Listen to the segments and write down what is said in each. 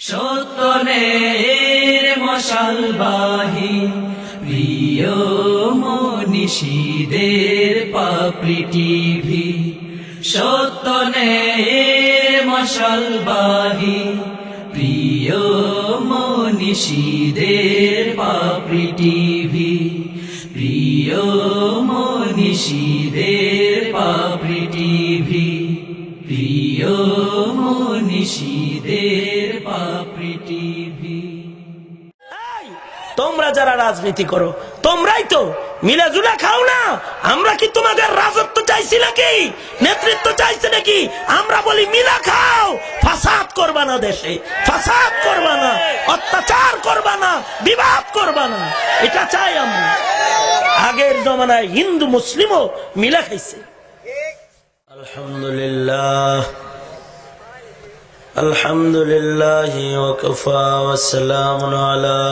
সত্যনের মশালবাহী প্রিয় মনীষীদের পাপড়ি টিভি। সত্যনের মশালবাহী প্রিয় মনীষীদের পাপড়ি টিভি। প্রিয় মনীষীদের পাপড়ি টিভি। প্রিয় মনীষীদের পাপড়ি টিভি। তোমরা যারা রাজনীতি করো তোমরাই তো মিলাজুলা খাও না। আমরা কি তোমাদের রাজত্ব চাইছি নাকি, নেতৃত্ব চাইছি নাকি? আমরা বলি মিলা খাও, ফাসাদ করবা না, দেশে ফাসাদ করবা না, অত্যাচার করবা না, বিবাদ করবা না, এটা চাই আমরা। আগের জমানায় হিন্দু মুসলিমও মিলা খাইছে। আলহামদুলিল্লাহ আলহামদুলিল্লাহ ওয়াকাফা ওয়া সালামুন আলা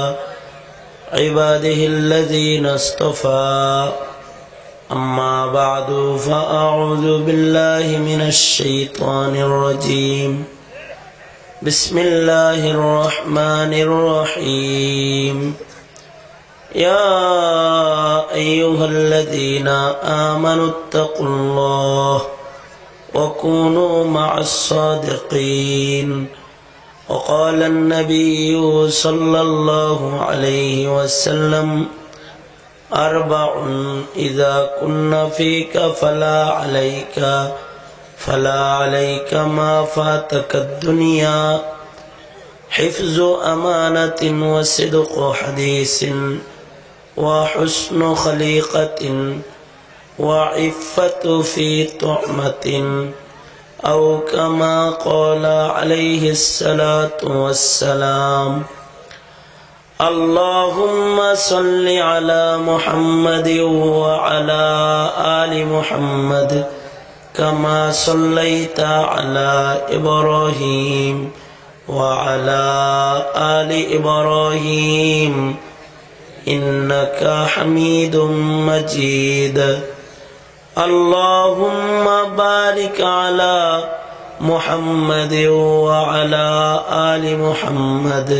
ইবাদিহিল্লাযীনা ইসতাফা। আম্মা বা'দু ফাআউযু বিল্লাহি মিনাশ শাইতানির রাজীম। বিসমিল্লাহির রহমানির রহিম। ইয়া আইয়ুহাল্লাযীনা আমানুত্তাকুল্লাহ وكونوا مع الصادقين. وقال النبي صلى الله عليه وسلم أربع إذا كنا فيك فلا عليك ما فاتك الدنيا حفظ أمانة وصدق حديث وحسن خليقة وعفة في طعمة أو كما قال عليه الصلاة والسلام. اللهم صل على محمد وعلى آل محمد كما صليت على إبراهيم وعلى آل إبراهيم إنك حميد مجيد. اللهم بارك على محمد وعلى آل محمد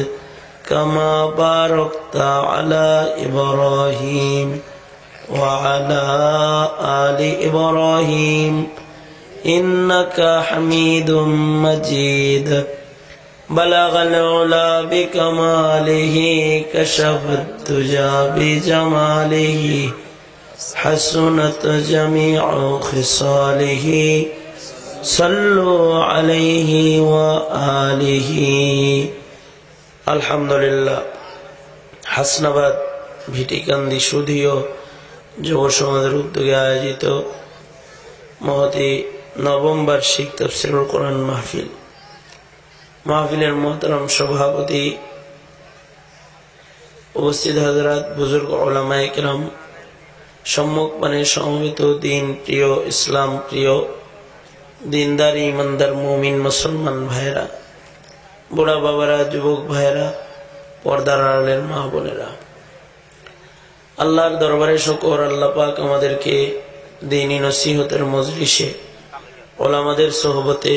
كما باركت على إبراهيم وعلى آل إبراهيم إنك حميد مجيد. بلغ العلا بكماله كشف الدجى بجماله حسنت جميع خصاله صلوا عليه وآله. আলহামদুলিল্লাহ। হাসনাবাদ ভিটিকান্দি সুধীয় যুব সমাজের উদ্যোগে আয়োজিত মহতী নবম বার্ষিক তাফসীরুল কোরআন মাহফিলের মোহতারাম সভাপতি, উপস্থিত হযরত, বুজুর্গ উলামায়ে কিরাম, সম্মুখ মানে সমবেত দিন প্রিয়, ইসলাম প্রিয়, দিনদার ইমানদার মুমিন মুসলমান ভাইরা, বুড়া বাবারা, যুবক ভাইরা, পর্দার আড়ালের মা বোনেরা, আল্লাহর দরবারে শুকর, আল্লাহ পাক আমাদেরকে দ্বীনি নসিহতের মজলিসে, ওলামাদের সোহবতে,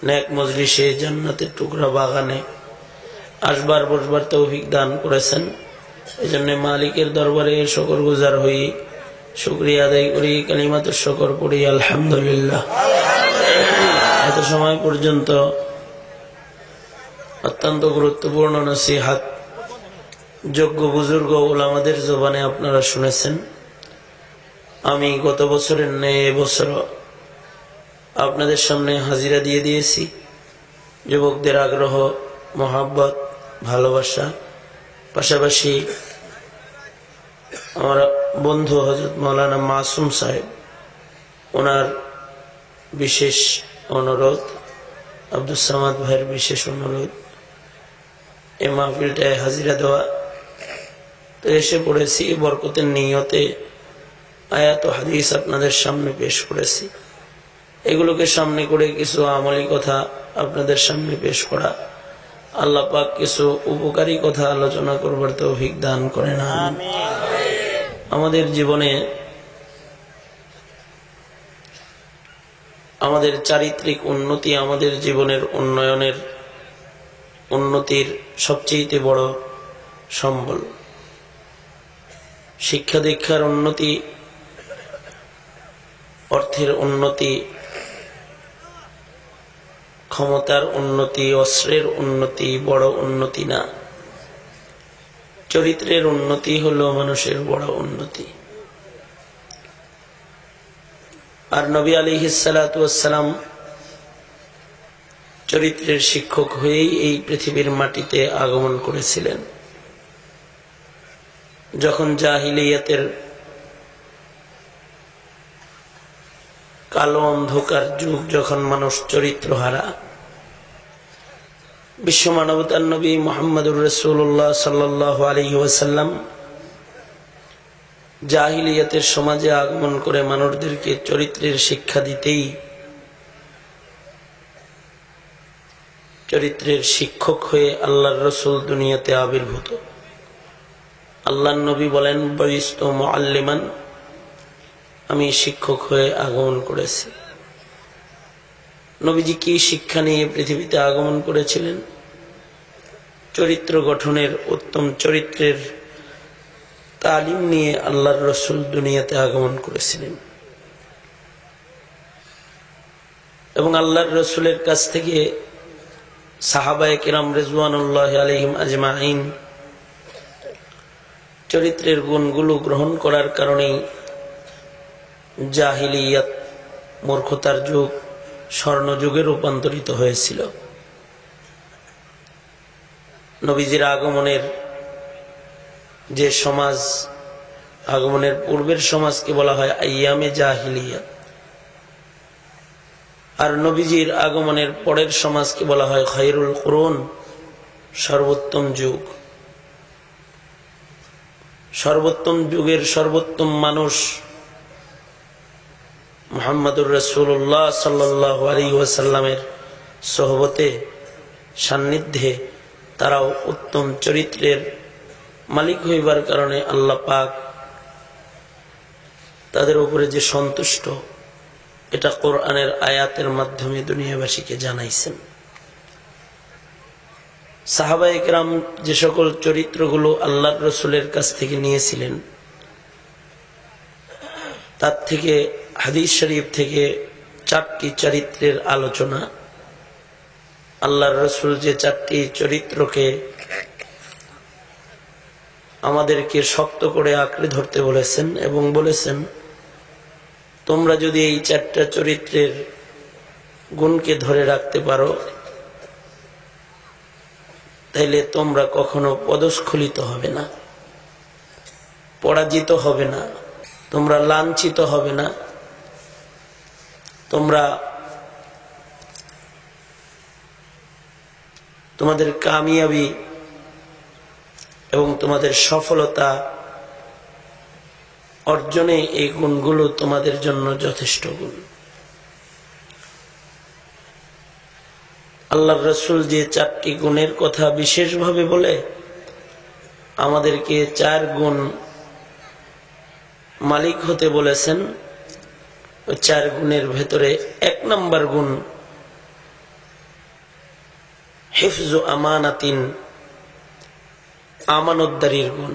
নেক মজলিসে, জান্নাতের টুকরা বাগানে আসবার বসবার তৌফিক দান করেছেন। এই জন্য মালিকের দরবারে শুকর গুজার হই, শুকরিয়া আদায় করি, কালিমাতুশ শুকর পড়ি আলহামদুলিল্লাহ। এত সময় পর্যন্ত অত্যন্ত গুরুত্বপূর্ণ নসিহত যোগ্য বুজুর্গ ওলামাদের জবানে আপনারা শুনেছেন। আমি গত বছরের ন্যায় এবছর আপনাদের সামনে হাজিরা দিয়ে দিয়েছি। যুবকদের আগ্রহ, মহাব্বত, ভালোবাসা, পাশাপাশি আমার বন্ধু হযরত মাওলানা মাসুম সাহেব, ওনার বিশেষ অনুরোধ, আব্দুস সামাদ ভাইয়ের বিশেষ অনুরোধ, এই মাহফিলটায় হাজিরা দেওয়া। তো এসে পড়েছি বরকতের নিয়তে আয়াত ও হাদিস আপনাদের সামনে পেশ করেছি। এগুলোকে সামনে করে কিছু আমলি কথা আপনাদের সামনে পেশ করা, আল্লাহ পাক কিছু উপকারী কথা আলোচনা করবার তৌফিক দান করেন। আমাদের জীবনে আমাদের চারিত্রিক উন্নতি, আমাদের জীবনের উন্নতির সবচেয়ে বড় সম্বল। শিক্ষা দীক্ষার উন্নতি, অর্থের উন্নতি, ক্ষমতার উন্নতি, অস্ত্রের উন্নতি বড় উন্নতি না। চরিত্রের উন্নতি হলো মানুষের বড় উন্নতি। আর নবী আলাইহিস সালাতু ওয়াস সালাম চরিত্রের শিক্ষক হয়েই এই পৃথিবীর মাটিতে আগমন করেছিলেন। যখন জাহিলিয়াতের কালো অন্ধকার যুগ, যখন মানুষ চরিত্রহারা, বিশ্ব মানবতার নবী মুহাম্মদুর রাসূলুল্লাহ সাল্লাল্লাহু আলাইহি ওয়াসাল্লাম জাহিলিয়াতের সমাজে আগমন করে মানুষদেরকে চরিত্রের শিক্ষা দিতেই চরিত্রের শিক্ষক হয়ে আল্লাহর রাসূল দুনিয়াতে আবির্ভূত। আল্লাহর নবী বলেন, বুইস্তু মুআল্লিমান, আমি শিক্ষক হয়ে আগমন করেছি। নবীজি কি শিক্ষা নিয়ে পৃথিবীতে আগমন করেছিলেন? চরিত্র গঠনের, উত্তম চরিত্রের তালিম নিয়ে আল্লাহর রাসূল দুনিয়াতে আগমন করেছিলেন। এবং আল্লাহর রাসূলের কাছ থেকে সাহাবায়ে কিরাম রিজওয়ানুল্লাহি আলাইহিম আজমাইন চরিত্রের গুণগুলো গ্রহণ করার কারণেই জাহিলিয়াত, মূর্খতার যুগ, স্বর্ণযুগে রূপান্তরিত হয়েছিল। নবীজির আগমনের যে সমাজ, আগমনের পূর্বের সমাজকে বলা হয় আইয়ামে জাহিলিয়াত, আর নবীজির আগমনের পরের সমাজকে বলা হয় খায়রুল কুরুন, সর্বোত্তম যুগ। সর্বোত্তম যুগের সর্বোত্তম মানুষ মুহাম্মদুর রাসূলুল্লাহ সাল্লাল্লাহু আলাইহি ওয়াসাল্লামের সোহবতে, সান্নিধ্যে তারাও উত্তম চরিত্রের মালিক হইবার কারণে আল্লাহ পাক তাদের উপরে যে সন্তুষ্ট, এটা কোরআনের আয়াতের মাধ্যমে দুনিয়াবাসীকে জানাইছেন। সাহাবায়ে কেরাম যে সকল চরিত্রগুলো আল্লাহর রাসূলের কাছ থেকে নিয়েছিলেন, তার থেকে হাদিস শরীফ থেকে 4টি চরিত্রের আলোচনা। আল্লাহর রাসূল যে 4টি চরিত্রকে আমাদেরকে শক্ত করে আঁকড়ে ধরতে বলেছেন এবং বলেছেন, তোমরা যদি এই 4টা চরিত্রের গুণকে ধরে রাখতে পারো, তাইলে তোমরা কখনো পদস্খলিত হবে না, পরাজিত হবে না, তোমরা লাঞ্ছিত হবে না, তোমরা তোমাদের কামিয়াবি এবং তোমাদের সফলতা অর্জনে এই গুণগুলো তোমাদের জন্য যথেষ্ট গুণ। আল্লাহর রাসূল যে 4টি গুণের কথা বিশেষভাবে বলে আমাদেরকে 4 গুণ মালিক হতে বলেছেন, ওই 4 গুণের ভেতরে 1 নম্বর গুণ হিফজু আমানাতিন, আমানতদারির গুণ।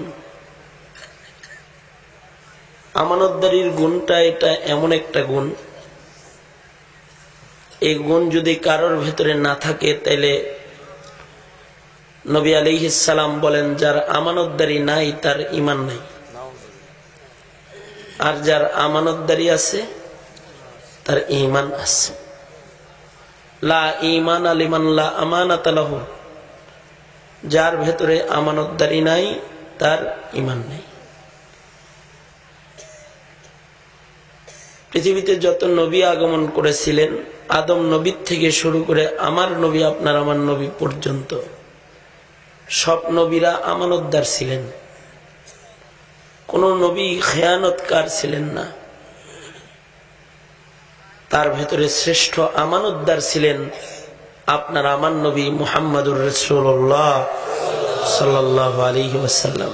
আমানতদারির গুণটা এটা এমন একটা গুণ, এই গুণ যদি কারোর ভেতরে না থাকে তাইলে নবী আলাইহিস সালাম বলেন, যার আমানতদারি নাই তার ঈমান নাই, আর যার আমানতদারি আছে তার ঈমান আছে। লা ঈমান লিমান লা আমানাতা লাহু, যার ভেতরে আমানতদারি নাই তার ঈমান নাই। পৃথিবীতে যত নবী আগমন করেছিলেন, আদম নবীর থেকে শুরু করে আমার নবী, আপনার আমার নবী পর্যন্ত, সব নবীরা আমানতদার ছিলেন, কোন নবী খেয়ানতকার ছিলেন না। তার ভেতরে শ্রেষ্ঠ আমানতদার ছিলেন আপনার আমার নবী মুহাম্মদুর রাসূলুল্লাহ সাল্লাল্লাহু আলাইহি ওয়াসাল্লাম।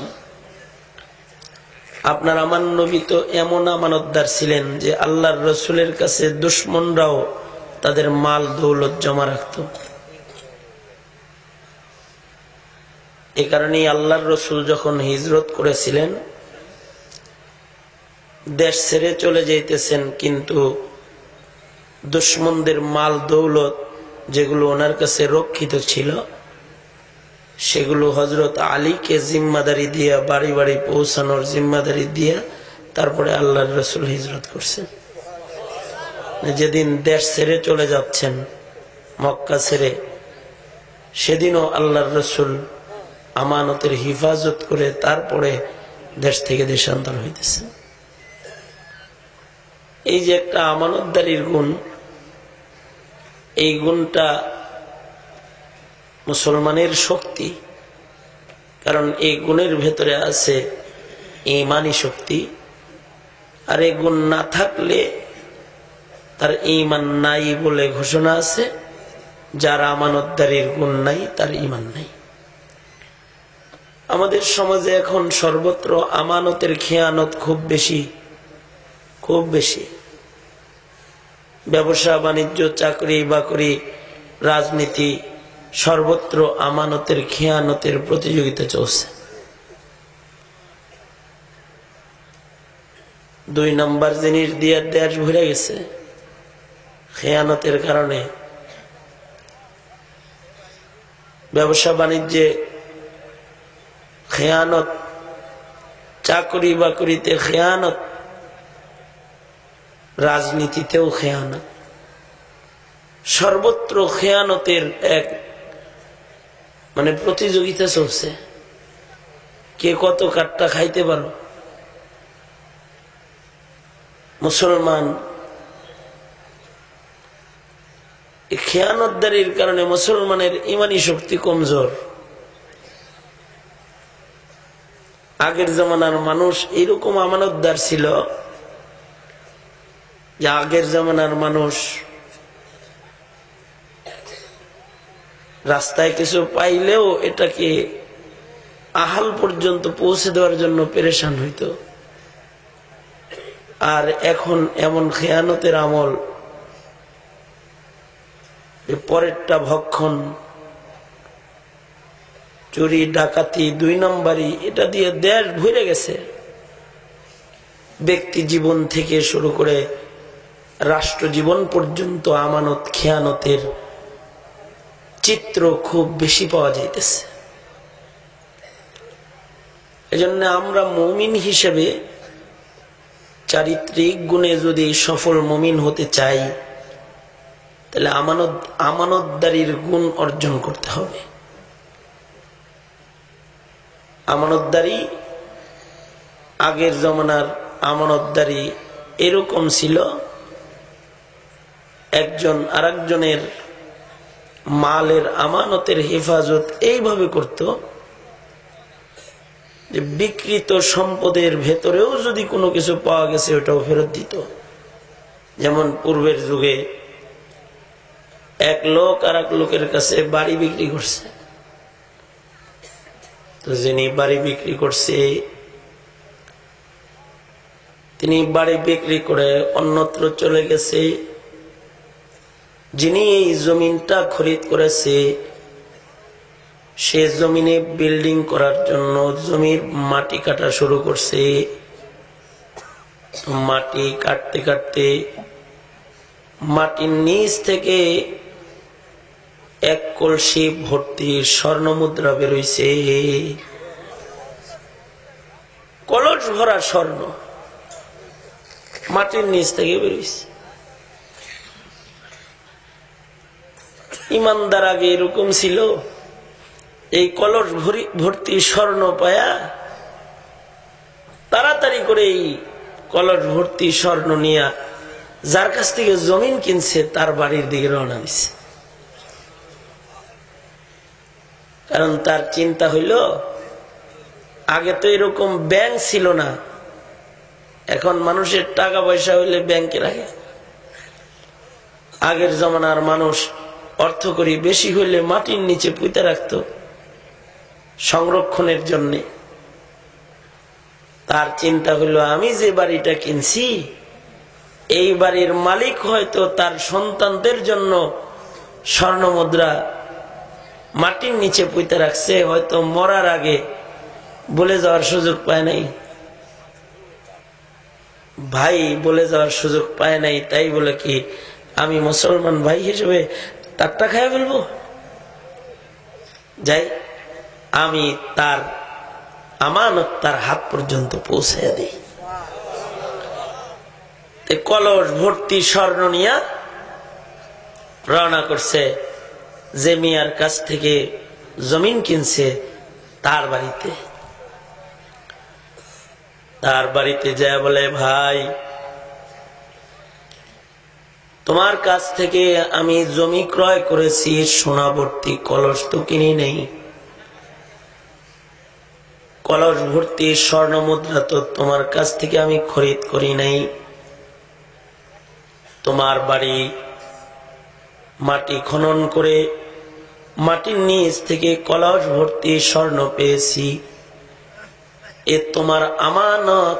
আপনার আমার নবী তো এমন আমানতদার ছিলেন যে আল্লাহর রাসূলের কাছে দুশমনরাও তাদের মাল দৌলত জমা রাখত। এ কারণেই আল্লাহর রসুল যখন হিজরত করেছিলেন, দেশ ছেড়ে চলে যাইতেছেন, কিন্তু দুশমনদের মাল দৌলত যেগুলো ওনার কাছে রক্ষিত ছিল সেগুলো হযরত আলীকে জিম্মাদারি দিয়া বাড়ি বাড়ি পৌঁছানোর জিম্মাদারি দিয়া তারপরে আল্লাহর রসুল হিজরত করছেন। যেদিন দেশ ছেড়ে চলে যাচ্ছেন মক্কা ছেড়ে, সেদিনও আল্লাহর রসুল আমানতের হিফাজত করে তারপরে দেশ থেকে দেশান্তর হইতেছে। এই যে একটা আমানতদারির গুণ, এই গুণটা মুসলমানের শক্তি, কারণ এই গুণের ভেতরে আছে ঈমানি শক্তি। আর এই গুণ না থাকলে তার ঈমান নাই বলে ঘোষণা আছে। যার আমানতদারির গুণ নাই তার ঈমান নাই। আমাদের সমাজে এখন সর্বত্র আমানতের খেয়ানত খুব বেশি, খুব বেশি। ব্যবসা বাণিজ্য, চাকরি বাকরি, রাজনীতি, সর্বত্র আমানতের খেয়ানতের প্রতিযোগিতা চলছে। 2 নম্বর জিনিস দিয়ে দেশ ভরে গেছে খেয়ানতের কারণে। ব্যবসা বাণিজ্যে খেয়ানত, চাকরি বাকরিতে খেয়ানত, রাজনীতিতেও খেয়ানত। সর্বত্র খেয়ানতের এক প্রতিযোগিতা চলছে, কে কত কাটটা খাইতে পারো। মুসলমান খেয়ানতদারির কারণে মুসলমানের ইমানি শক্তি কমজোর। আগের জামানার মানুষ এরকম আমানতদার ছিল যে আগের জামানার মানুষ রাস্তায় কিছু পাইলেও এটাকে আহাল পর্যন্ত পৌঁছে দেওয়ার জন্য পেরেশান হইত। আর এখন এমন খেয়ানতের আমল, পরেরটা ভক্ষণ, চুরি ডাকাতি, 2 নম্বরই, এটা দিয়ে দেশ ভরে গেছে। ব্যক্তি জীবন থেকে শুরু করে রাষ্ট্র জীবন পর্যন্ত আমানত খেয়ানতের চিত্র খুব বেশি পাওয়া যাইতেছে। এজন্য আমরা মুমিন হিসেবে চারিত্রিক গুণে যদি সফল মুমিন হতে চাই, তাহলে আমানতদারির গুণ অর্জন করতে হবে। আমানতদারি, আগের জমানার আমানতদারি এরকম ছিল, একজন আরেকজনের মালের আমানতের হেফাজত এইভাবে করত যে বিকৃত সম্পদের ভেতরেও যদি কোনো কিছু পাওয়া গেছে ওটাও ফেরত দিত। যেমন পূর্বের যুগে এক লোক আর এক লোকের কাছে বাড়ি বিক্রি করছে, তো যিনি বাড়ি বিক্রি করছে তিনি বাড়ি বিক্রি করে অন্যত্র চলে গেছে। যিনি এই জমিনটা খরিদ করেছে সে জমিনে বিল্ডিং করার জন্য জমির মাটি কাটা শুরু করছে। মাটি কাটতে কাটতে মাটির নিচ থেকে 1 কলসি ভর্তি স্বর্ণ মুদ্রা বেরোইছে, কলস ভরা স্বর্ণ মাটির নিচ থেকে বেরোইছে। ইমানদার আগে এরকম ছিল, এই কলস ভর্তি স্বর্ণ পায়া তাড়াতাড়ি করে এই কলস ভর্তি স্বর্ণ নিয়ে যার কাছ থেকে জমিন কিনছে তার বাড়ির দিকে রওনা দিছে। কারণ তার চিন্তা হইল আগে তো এরকম ব্যাংক ছিল না, এখন মানুষের টাকা পয়সা হইলে ব্যাংকে রাখে। আগের জমানার মানুষ অর্থকরী বেশি হইলে মাটির নিচে পুঁতে রাখত সংরক্ষণের জন্য। তার চিন্তা হইল আমি যে বাড়িটা কিনছি এই বাড়ির মালিক হয়তো তার সন্তানদের জন্য স্বর্ণ মুদ্রা মাটির নিচে পুঁতে রাখছে, হয়তো মরার আগে বলে যাওয়ার সুযোগ পায় নাই, ভাই বলে যাওয়ার সুযোগ পায় নাই, তাই বলে কি আমি মুসলমান ভাই হিসেবে তারটা খাইয়া ফেলবো? যাই, আমি তার আমানত তার হাত পর্যন্ত পৌঁছাইয়া দিই। কলস ভর্তি স্বর্ণ নিয়া রওনা করছে যে মিয়ার কাছ থেকে জমিন কিনছে তার বাড়িতে। তার বাড়িতে যায় বলে, ভাই তোমার কাছ থেকে আমি জমি ক্রয় করেছি, সোনা ভর্তি কলস তো কিনি নেই, কলস ভর্তি স্বর্ণ মুদ্রা তো তোমার কাছ থেকে আমি খরিদ করি নাই। তোমার বাড়ি মাটি খনন করে মাটির নিচ থেকে কলস ভর্তি স্বর্ণ পেয়েছি, এ তোমার আমানত,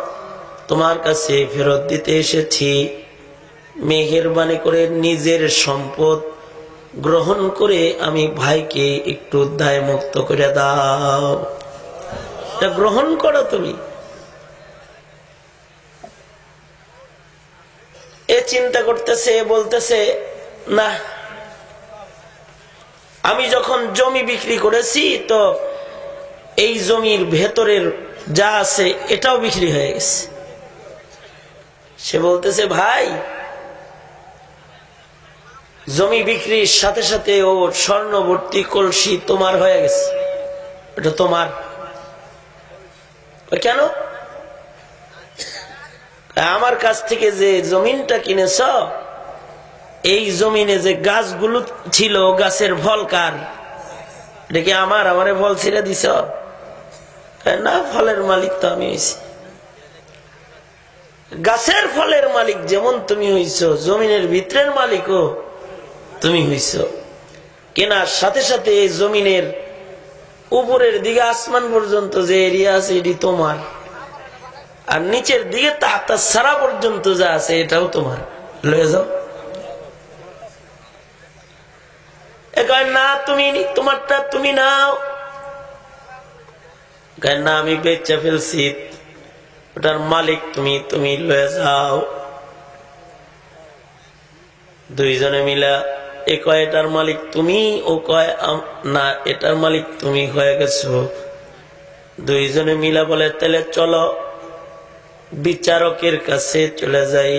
তোমার কাছে ফেরত দিতে এসেছি। মেহেরবানি করে নিজের সম্পদ গ্রহণ করে আমি ভাইকে একটু দায় মুক্ত করে দাও, এটা গ্রহণ করো তুমি। এ চিন্তা করতেছে, বলতেছে না, আমি যখন জমি বিক্রি করেছি তো এই জমির ভেতরের যা আছে এটাও বিক্রি হয়ে গেছে। সে বলতেছে, ভাই জমি বিক্রির সাথে সাথে ও স্বর্ণ ভর্তি কলসি তোমার হয়ে গেছে, এটা তোমার। কেন? আমার কাছ থেকে যে জমিনটা কিনেছ, এই জমিনে যে গাছগুলো ছিল, গাছের ফল কার? এটা কি আমার? আমারে ফল ছিঁড়ে দিছ? না, ফলের মালিক তো আমি হইছি। গাছের ফলের মালিক যেমন তুমি হইছ, জমিনের ভিতরের মালিকও তুমি হইছ। কেনার সাথে সাথে এই জমিনের উপরের দিকে আসমান পর্যন্ত যে এরিয়া আছে এটি তোমার, আর নিচের দিকে তাহতা সারা পর্যন্ত যা আছে এটাও তোমার, লয়ে যাও। না, তুমি তোমারটা তুমি নাও। না, আমি বেচা ফেলছি, ওটার মালিক তুমি, তুমি লয়ে যাও। দুইজনে মিলা, এ কয় এটার মালিক তুমি, ও কয় না এটার মালিক তুমি হয়ে গেছো। দুইজনে মিলা বলে, তাহলে চলো বিচারকের কাছে চলে যাই,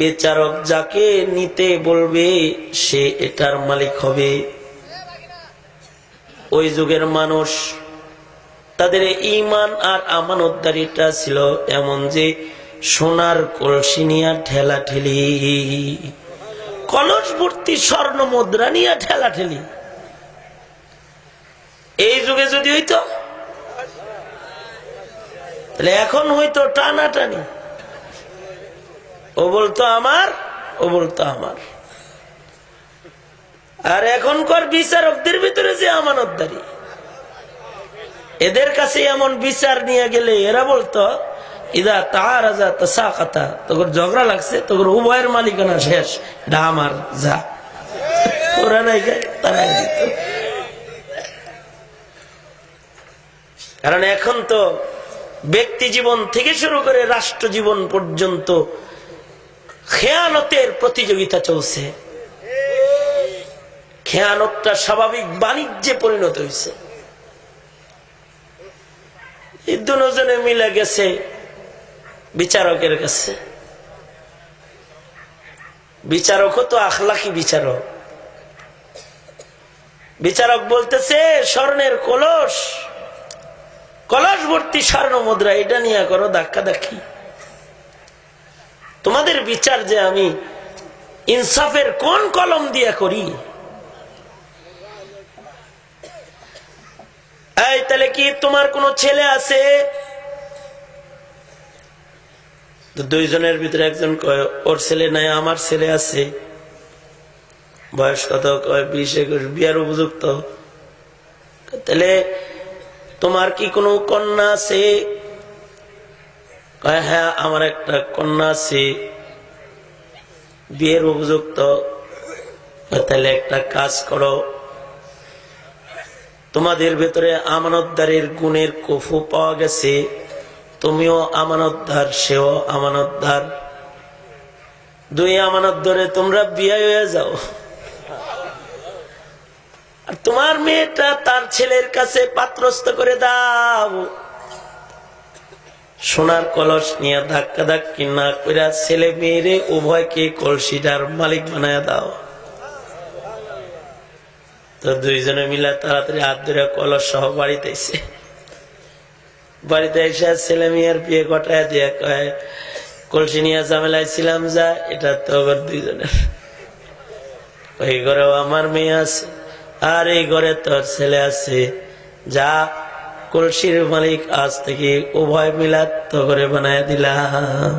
বিচারক যাকে নিতে বলবে সে এটার মালিক হবে। ওই যুগের মানুষ, তাদের ঈমান আর আমানতদারিটা ছিল এমন যে সোনার কলসি নিয়ে ঠেলা ঠেলি, কলস ভর্তি স্বর্ণ মুদ্রা নিয়ে ঠেলা ঠেলি। এই যুগে যদি হইতো, তাহলে এখন হইতো টানাটানি, ও বলতো আমার, ও বলতো আমার। আর এখনকার বিচারকদের ভিতরে যে আমানতদারি, এদের কাছে এমন বিচার নিয়ে গেলে এরা বলতো, ইদা তারাজা তাসাকাতা, তোর ঝগড়া লাগছে, তোর উভয়ের মালিকানা শেষ, এটা আমার, যা। ওরা নাই তারাই দিত। কারণ এখন তো ব্যক্তি জীবন থেকে শুরু করে রাষ্ট্র জীবন পর্যন্ত খেয়ানতের প্রতিযোগিতা চলছে। খেয়ানতটা স্বাভাবিক বাণিজ্যে পরিণত হয়েছে। দুজনে মিলে গেছে বিচারকের কাছে। বিচারকও তো আখলাকি বিচারক। বিচারক বলতেছে, স্বর্ণের কলস, কলস ভর্তি স্বর্ণ মুদ্রা, এটা নিয়ে করো ধাক্কা ধাক্কি। তোমাদের বিচার যে আমি ইনসাফের কোন কলম দিয়ে করি? এই তাহলে কি তোমার কোন ছেলে আছে? দুইজনের ভিতরে একজন কয় ওর ছেলে নাই, আমার ছেলে আছে। বয়স কত? কয় 20-21, বিয়ার উপযুক্ত। তাহলে তোমার কি কোনো কন্যা আছে? কয় হ্যাঁ, আমার একটা কন্যা আছে, বিয়ের উপযুক্ত। তাহলে একটা কাজ করো, তোমাদের ভেতরে আমানতদারের গুণের কফু পাওয়া গেছে, তুমিও আমানতদার, সেও আমানতদার। দুই আমানত ধরে তোমরা বিয়ে হয়ে যাও। আর তোমার মেয়েটা তার ছেলের কাছে পাত্রস্থ করে দাও। সোনার কলস নিয়ে ধাক্কা ধাক্কি না করে ছেলে মেয়েরে উভয়কে কলসিটার মালিক বানায় দাও। তো দুইজনে মিলে তাড়াতাড়ি হাত ধরে কলস সহ বাড়িতে এসে ছেলে মেয়ের বিয়ে ঘটায় দিয়ে কয়, কলসি নিয়ে ঝামেলায় ছিলাম যা, এটা তো আবার দুইজনের। ওই ঘরেও আমার মেয়ে আছে, আর এই ঘরে তোর ছেলে আছে, যা কলসির মালিক আজ থেকে উভয় মিলাত তো করে বানায় দিলাম।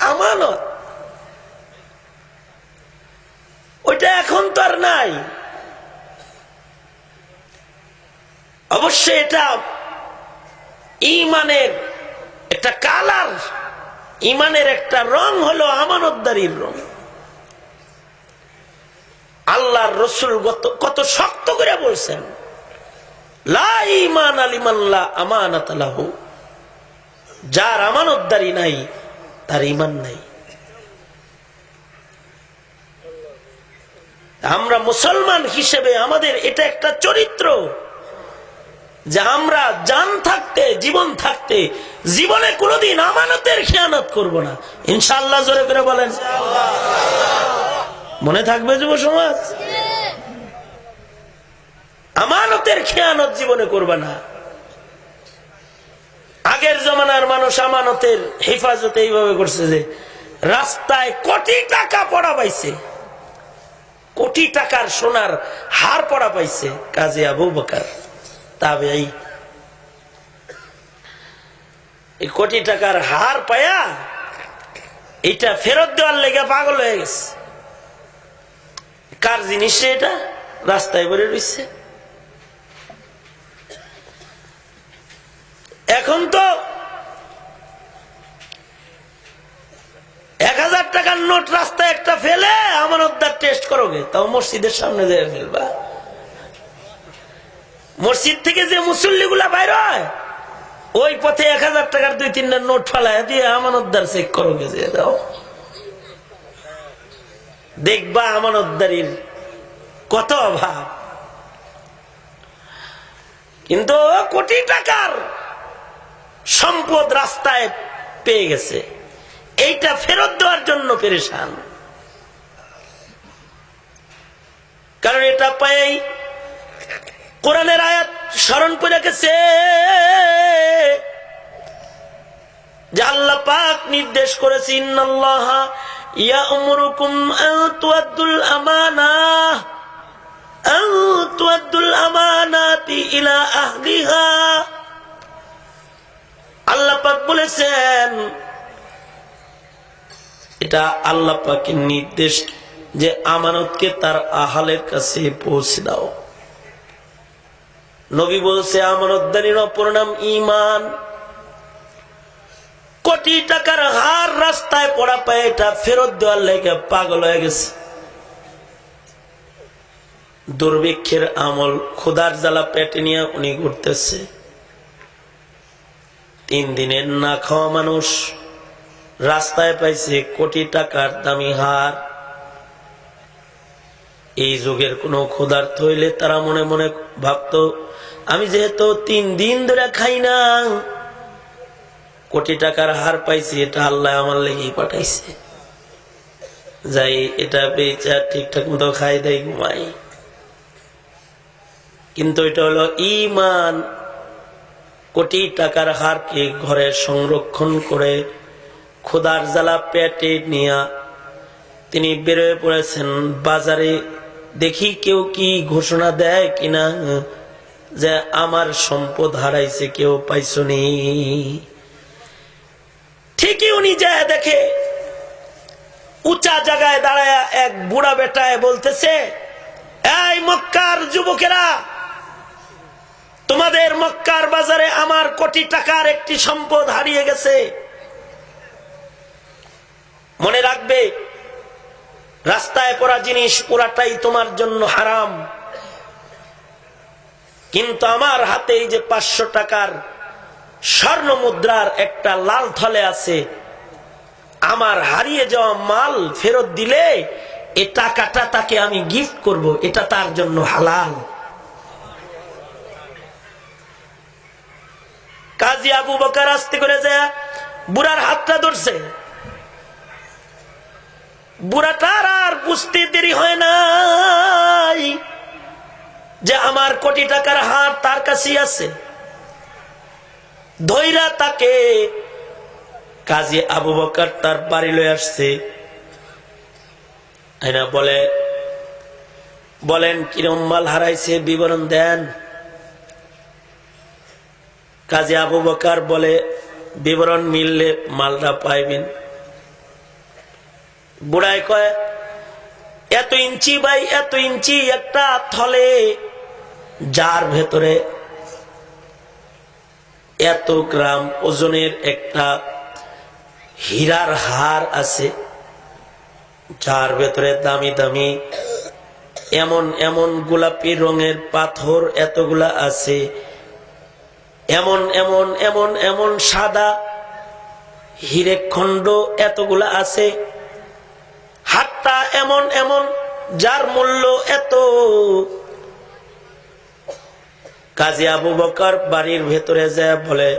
আমানত ওইটা এখন তো আর নাই। অবশ্যই এটা ঈমানের একটা কালার, ঈমানের একটা রং হলো আমানতদারির রং। আল্লাহর রাসূল কত শক্ত করে বলছেন, লা ঈমান লিমান লা আমানাতা লাহু, যার আমানতদারি নাই তার ঈমান নাই। আমরা মুসলমান হিসেবে আমাদের এটা একটা চরিত্র যে আমরা জান থাকতে, জীবন থাকতে, জীবনে কোনোদিন আমানতের খেয়ানত করব না, ইনশাআল্লাহ। জোরে করে বলেন মনে থাকবে যুব সমাজ? আমানতের খেয়ানত জীবনে করবে না। আগের জমানার মানুষ আমানতের হেফাজত এইভাবে করছে যে রাস্তায় কোটি টাকা পড়া পাইছে, কোটি টাকার সোনার হার পড়া পাইছে কাজী আবু বকর তাবেঈ। এই কোটি টাকার হার পায়া এটা ফেরত দেওয়ার লেগে পাগল হয়ে গেছে। কার জিনিস এটা? রাস্তায় পড়ে রয়েছে। এখন তো 1000 টাকার নোট রাস্তায় একটা ফেলে আমানতদার টেস্ট করোগে, তাও মসজিদের সামনে দিয়ে ফেলবা। মসজিদ থেকে যে মুসল্লিগুলা বাইর হয় ওই পথে 1000 টাকার 2-3টা নোট ফেলায় দিয়ে আমানতদার চেক করোগে, যে দাও। দেখবা আমানতদারির কত অভাব। কিন্তু কোটি টাকার সম্পদ রাস্তায় পেয়ে গেছে, এইটা ফেরত দেওয়ার জন্য পেরেশান। কারণ এটা পাই কোরআনের আয়াত স্মরণ করে গেছে যে আল্লাহ পাক নির্দেশ করেছে, ইন্নাল্লাহা ইয়া'মুরুকুম আন তুআদ্দুল আমানাতি ইলা আহলিহা। আল্লাহ পাক বলেছেন, এটা আল্লাহ পাকের নির্দেশ যে আমানতকে তার আহালের কাছে পৌঁছে দাও। নবী বলছে আমানতদারির অপর নাম ঈমান। কোটি টাকার হার রাস্তায় পড়া পায় এটা ফেরত দেওয়ার লেগে পাগল হয়ে গেছে। দুর্ভিক্ষের আমল, ক্ষুধার জ্বালা পেটে নিয়ে উনি ঘুরতেছে। 3 দিনের না খাওয়া মানুষ রাস্তায় পাইছে কোটি টাকার দামি হার। এই যুগের কোন ক্ষুধার্ত হইলে তারা মনে মনে ভাবতো, আমি যেহেতু 3 দিন ধরে খাই না, কোটি টাকার হার পাইছি, এটা আল্লাহ আমার লেগেই পাঠাইছে, যাই এটা বেচা ঠিকঠাক মতো খাই দেয়, ঘুমাই। কিন্তু এটা হলো ঈমান। কোটি টাকার হারকে ঘরে সংরক্ষণ করে ক্ষুধার জ্বালা পেটে নিয়ে তিনি বেরোয় পড়েছেন বাজারে। দেখি কেউ কি ঘোষণা দেয় কিনা যে আমার সম্পদ হারাইছে, কেউ পাইছনি। ঠিকই উনি যায় দেখে উঁচা জায়গায় দাঁড়ায় এক বুড়া বেটায় বলতেছে, এই মক্কার যুবকেরা, তোমাদের মক্কার বাজারে আমার কোটি টাকার একটি সম্পদ হারিয়ে গেছে। মনে রাখবে, রাস্তায় পড়া জিনিস পুরাটাই তোমার জন্য হারাম। কিন্তু আমার হাতে এই যে 500 টাকার স্বর্ণ মুদ্রার একটা লাল থলে আছে, আমার হারিয়ে যাওয়া মাল ফেরত দিলে এই টাকাটা তাকে আমি গিফট করব, এটা তার জন্য হালাল। কাজী আবু বকর আস্তে করে যায় বুড়ার হাতটা ধরছে। বুড়াটার আর বুঝতে দেরি হয় নাই যে আমার কোটি টাকার হার তার কাছেই আছে। ধৈরা তাকে কাজী আবু বকর তার বাড়ি লয়ে আসছে। আইনা বলেন কিরম মাল হারাইছে, বিবরণ দেন। কাজী আবু বকর বলে, বিবরণ মিললে মালটা পাইবেন। বুড়াই কয়, এত ইঞ্চি বাই এত ইঞ্চি একটা থলে, যার ভেতরে এত গ্রাম ওজনের একটা হীরার হার আছে, যার ভেতরে দামি দামি এমন এমন গোলাপি রঙের পাথর এতগুলা আছে, এমন এমন এমন এমন সাদা হীরের খণ্ড এতগুলা আছে, হাতটা এমন এমন, যার মূল্য এত। কাজী আবু বকর বাড়ির ভেতরে যায় বলে,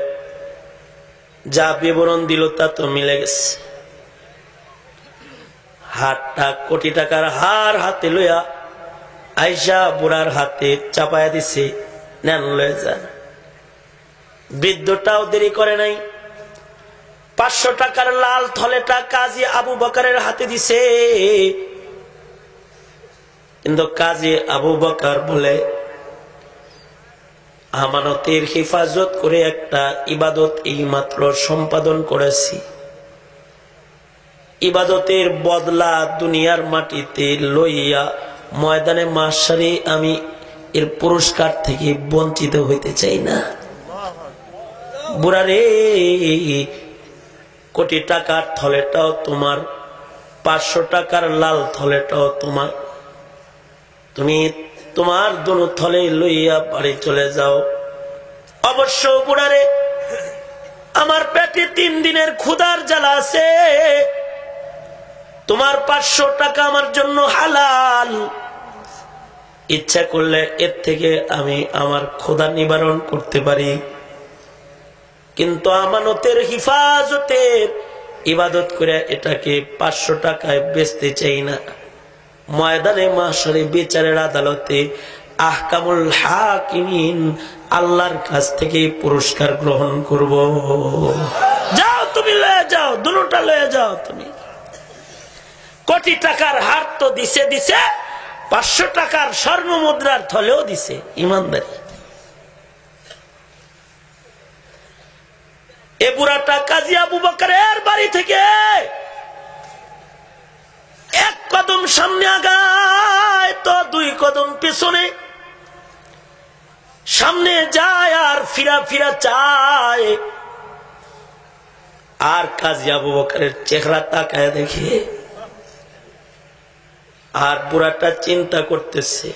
যা বিবরণ দিল তা তো মিলে গেছে। হাতটা কোটি টাকার হার হাতে লইয়া আইসা বুড়ার হাতে চাপায়া দিছে, নেন লয়ে যান। বৃদ্ধটাও দেরি করে নাই, 500 টাকার লাল থলেটা কাজী আবু বকরের হাতে দিছে। কিন্তু কাজী আবু বকর বলে, আমানতের হেফাজত করে একটা ইবাদত এই মাত্র সম্পাদন করেছি, ইবাদতের বদলা দুনিয়ার মাটিতে লইয়া ময়দানে মাশারে আমি এর পুরস্কার থেকে বঞ্চিত হইতে চাই না। বুড়ারে, কোটি টাকার থলেটাও তোমার, 500 টাকার লাল থলেটাও তোমার, তুমি তোমার দুনো থলে লইয়া বাড়ি চলে যাও। অবশ্য বুড়ারে, আমার পেটে 3 দিনের ক্ষুধার জ্বালা আছে, তোমার 500 টাকা আমার জন্য হালাল, ইচ্ছা করলে এর থেকে আমি আমার ক্ষুধা নিবারণ করতে পারি, কিন্তু আমানতের হিফাজতের ইবাদত করে এটাকে 500 টাকায় বেচতে চাই না। ময়দানে মাশারে বিচারের আদালতে আহকামুল হাকিমিন আল্লাহর কাছ থেকে পুরস্কার গ্রহণ করব। যাও তুমি লয়ে যাও, দুটোটা লয়ে যাও তুমি। কোটি টাকার হার তো দিছে, 500 টাকার স্বর্ণ মুদ্রার থলেও দিছে। ইমানদারি। এ বুড়াটা কাজী আবু বকরের বাড়ি থেকে 1 কদম সামনে আগায় তো 2 কদম পেছনে, সামনে যায় আর ফিরা ফিরা চায়। আর কাজী আবু বকরের চেহারা তাকায় দেখে, আর বুড়াটা চিন্তা করতেছে,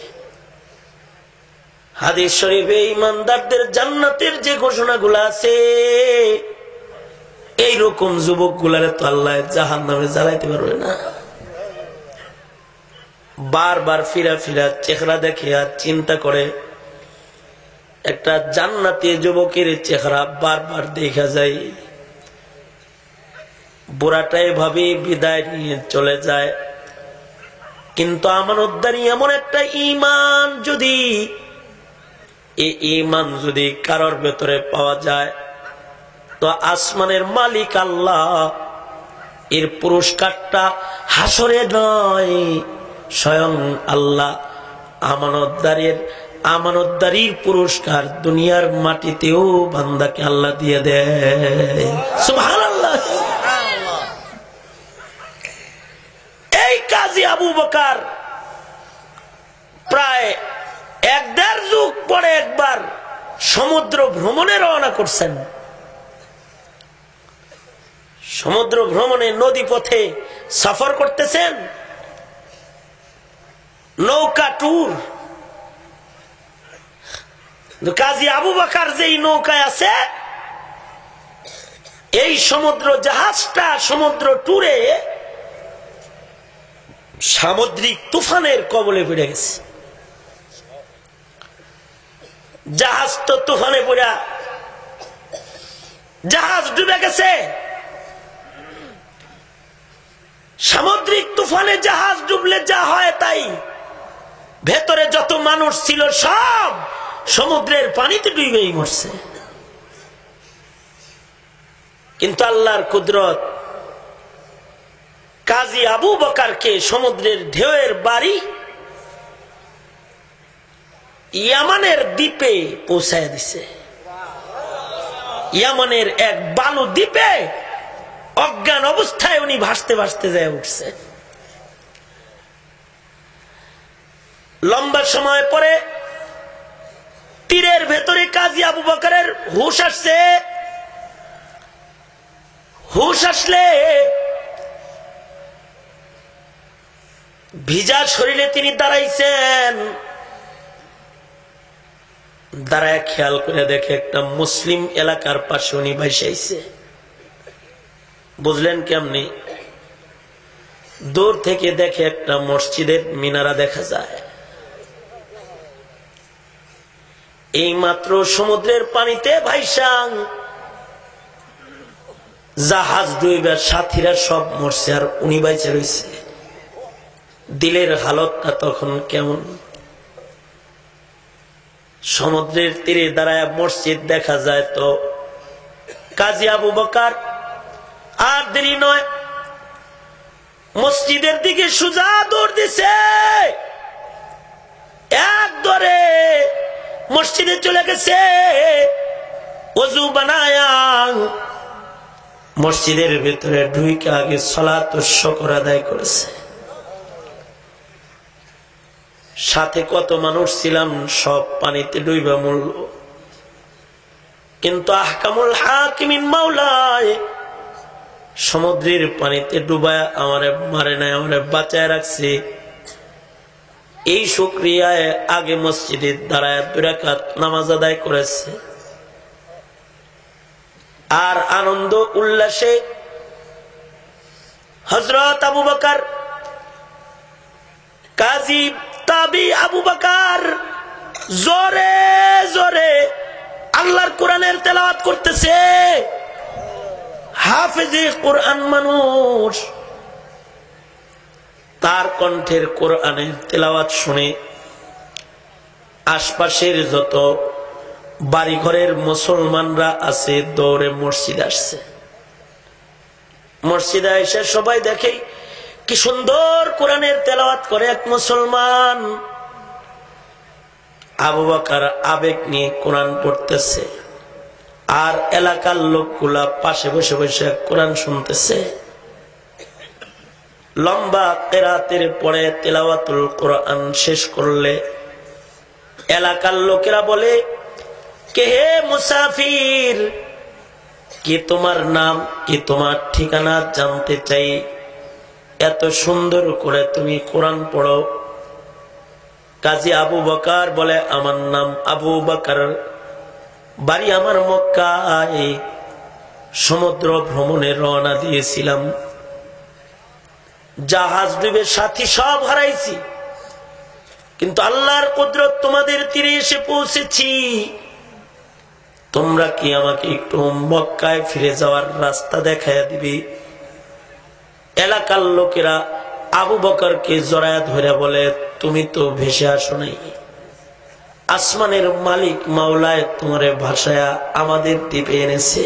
হাদিস শরীফে ইমানদারদের জান্নাতের যে ঘোষণাগুলো আছে, এইরকম যুবক গুলারে তো আল্লাহ জাহান্নামে জ্বালাইতে পারবে না। বারবার ফিরা ফিরা চেহারা দেখে আর চিন্তা করে, একটা জান্নাতি যুবকের চেহারা বারবার দেখা যায়। বুড়াটা এভাবে বিদায় নিয়ে চলে যায়। কিন্তু আমানতদারি এমন একটা ঈমান, যদি এই ঈমান যদি কারোর ভেতরে পাওয়া যায়, তো আসমানের মালিক আল্লাহ এর পুরস্কারটা হাসরে নয়, স্বয়ং আল্লাহ আমানতদারির পুরস্কার দুনিয়ার মাটিতেও বান্দাকে আল্লাহ দিয়ে দেয়। সুবহানাল্লাহ। এই কাজী আবু বকর প্রায় 1.5 যুগ পরে একবার সমুদ্র ভ্রমণে রওনা করছেন। সমুদ্র ভ্রমণে নদী পথে সফর করতেছেন, নৌকা ট্যুর। কাজী আবু বকর যেই নৌকায় আছে, এই সমুদ্র জাহাজটা সমুদ্র ট্যুরে সামুদ্রিক তুফানের কবলে পড়ে গেছে। জাহাজ তো তুফানে পড়া জাহাজ ডুবে গেছে। সামুদ্রিক তুফানে জাহাজ ডুবলে যা হয় তাই, ভেতরে যত মানুষ ছিল সব সমুদ্রের পানিতে ডুবেই মরছে। কিন্তু আল্লাহর কুদরত কাজী আবু বকরকে সমুদ্রের ঢেউয়ের বাড়ি ইয়ামানের দ্বীপে পৌঁছায় দিছে। ইয়ামানের এক বালু দ্বীপে অজ্ঞান অবস্থায় উনি ভাসতে ভাসতে যায় উঠছে। লম্বা সময় পরে তীরের ভেতরে কাজী আবু বকরের হুঁশ আসছে। হুঁশ আসলে ভিজা শরীরে তিনি দাঁড়াইছেন। দাঁড়ায় খেয়াল করে দেখে একটা মুসলিম এলাকার পাশে উনি ভাইসাইছে। বুঝলেন কেমনি? দূর থেকে দেখে একটা মসজিদের মিনারা দেখা যায়। এই মাত্র সমুদ্রের পানিতে ভাইসাং জাহাজ ডুইবার সাথীরা সব মরছে, আর উনি বাইচে রয়েছে। দিলের হালতটা তখন কেমন? সমুদ্রের তীরে দাঁড়ায় মসজিদ দেখা যায় তো কাজী আবু বকর আর দেরি নয়, মসজিদের দিকে সোজা দৌড় দিছে। এক দৌড়ে মসজিদে চলে গেছে। ওযু বানায়া মসজিদের ভিতরে ঢুকে আগে সালাত ও শুকর আদায় করেছে। সাথে কত মানুষ ছিলাম সব পানিতে ডুইবা মরল। কিন্তু আহকামুল হাকিমিন মাওলায় সমুদ্রের পানিতে ডুবায় আমারে মারে নাই, আমারে বাঁচায় রাখছে। এই শুকরিয়ায় আগে মসজিদে দাঁড়ায় 2 রাকাত নামাজ আদায় করেছে। আর আনন্দ উল্লাসে হযরত আবু বকর কাজী তাবি আবু বকর জোরে জোরে আল্লাহর কোরআনের তেলাওয়াত করতেছে। হাফেজে কোরআন মানুষ, তার কণ্ঠের কোরআনের তেলাওয়াত শুনে আশপাশের যত বাড়িঘরের মুসলমানরা আছে দৌড়ে মসজিদ আসছে। মসজিদে এসে সবাই দেখে কি সুন্দর কোরআনের তেলাওয়াত করে এক মুসলমান। আবু বকর আবেগ নিয়ে কোরআন পড়তেছে, আর এলাকার লোকগুলা পাশে বসে বসে কোরআন শুনতেছে। লম্বা কেরাতের পরে তেলাওয়াতুল কোরআন শেষ করলে এলাকার লোকেরা বলে, কে হে মুসাফির, কি তোমার নাম, কি তোমার ঠিকানা জানতে চাই। এত সুন্দর করে তুমি কোরআন পড়ো। কাজী আবু বকর বলে, আমার নাম আবু বকর, বাড়ি আমার মক্কায়, সমুদ্র ভ্রমণে রওনা দিয়েছিলাম, জাহাজ ডুবে সাথী সব হারাইছি, কিন্তু আল্লাহর কুদরত তোমাদের তীরে এসে পৌঁছেছি। তোমরা কি আমাকে একটু মক্কায় ফিরে যাওয়ার রাস্তা দেখাইয়া দিবে? এলাকার লোকেরা আবু বকরকে জড়ায়া ধরে বলে, তুমি তো ভেসে আসো নাই, আসমানের মালিক মাওলায় তোমারে ভাসায়া আমাদের দ্বীপে এনেছে।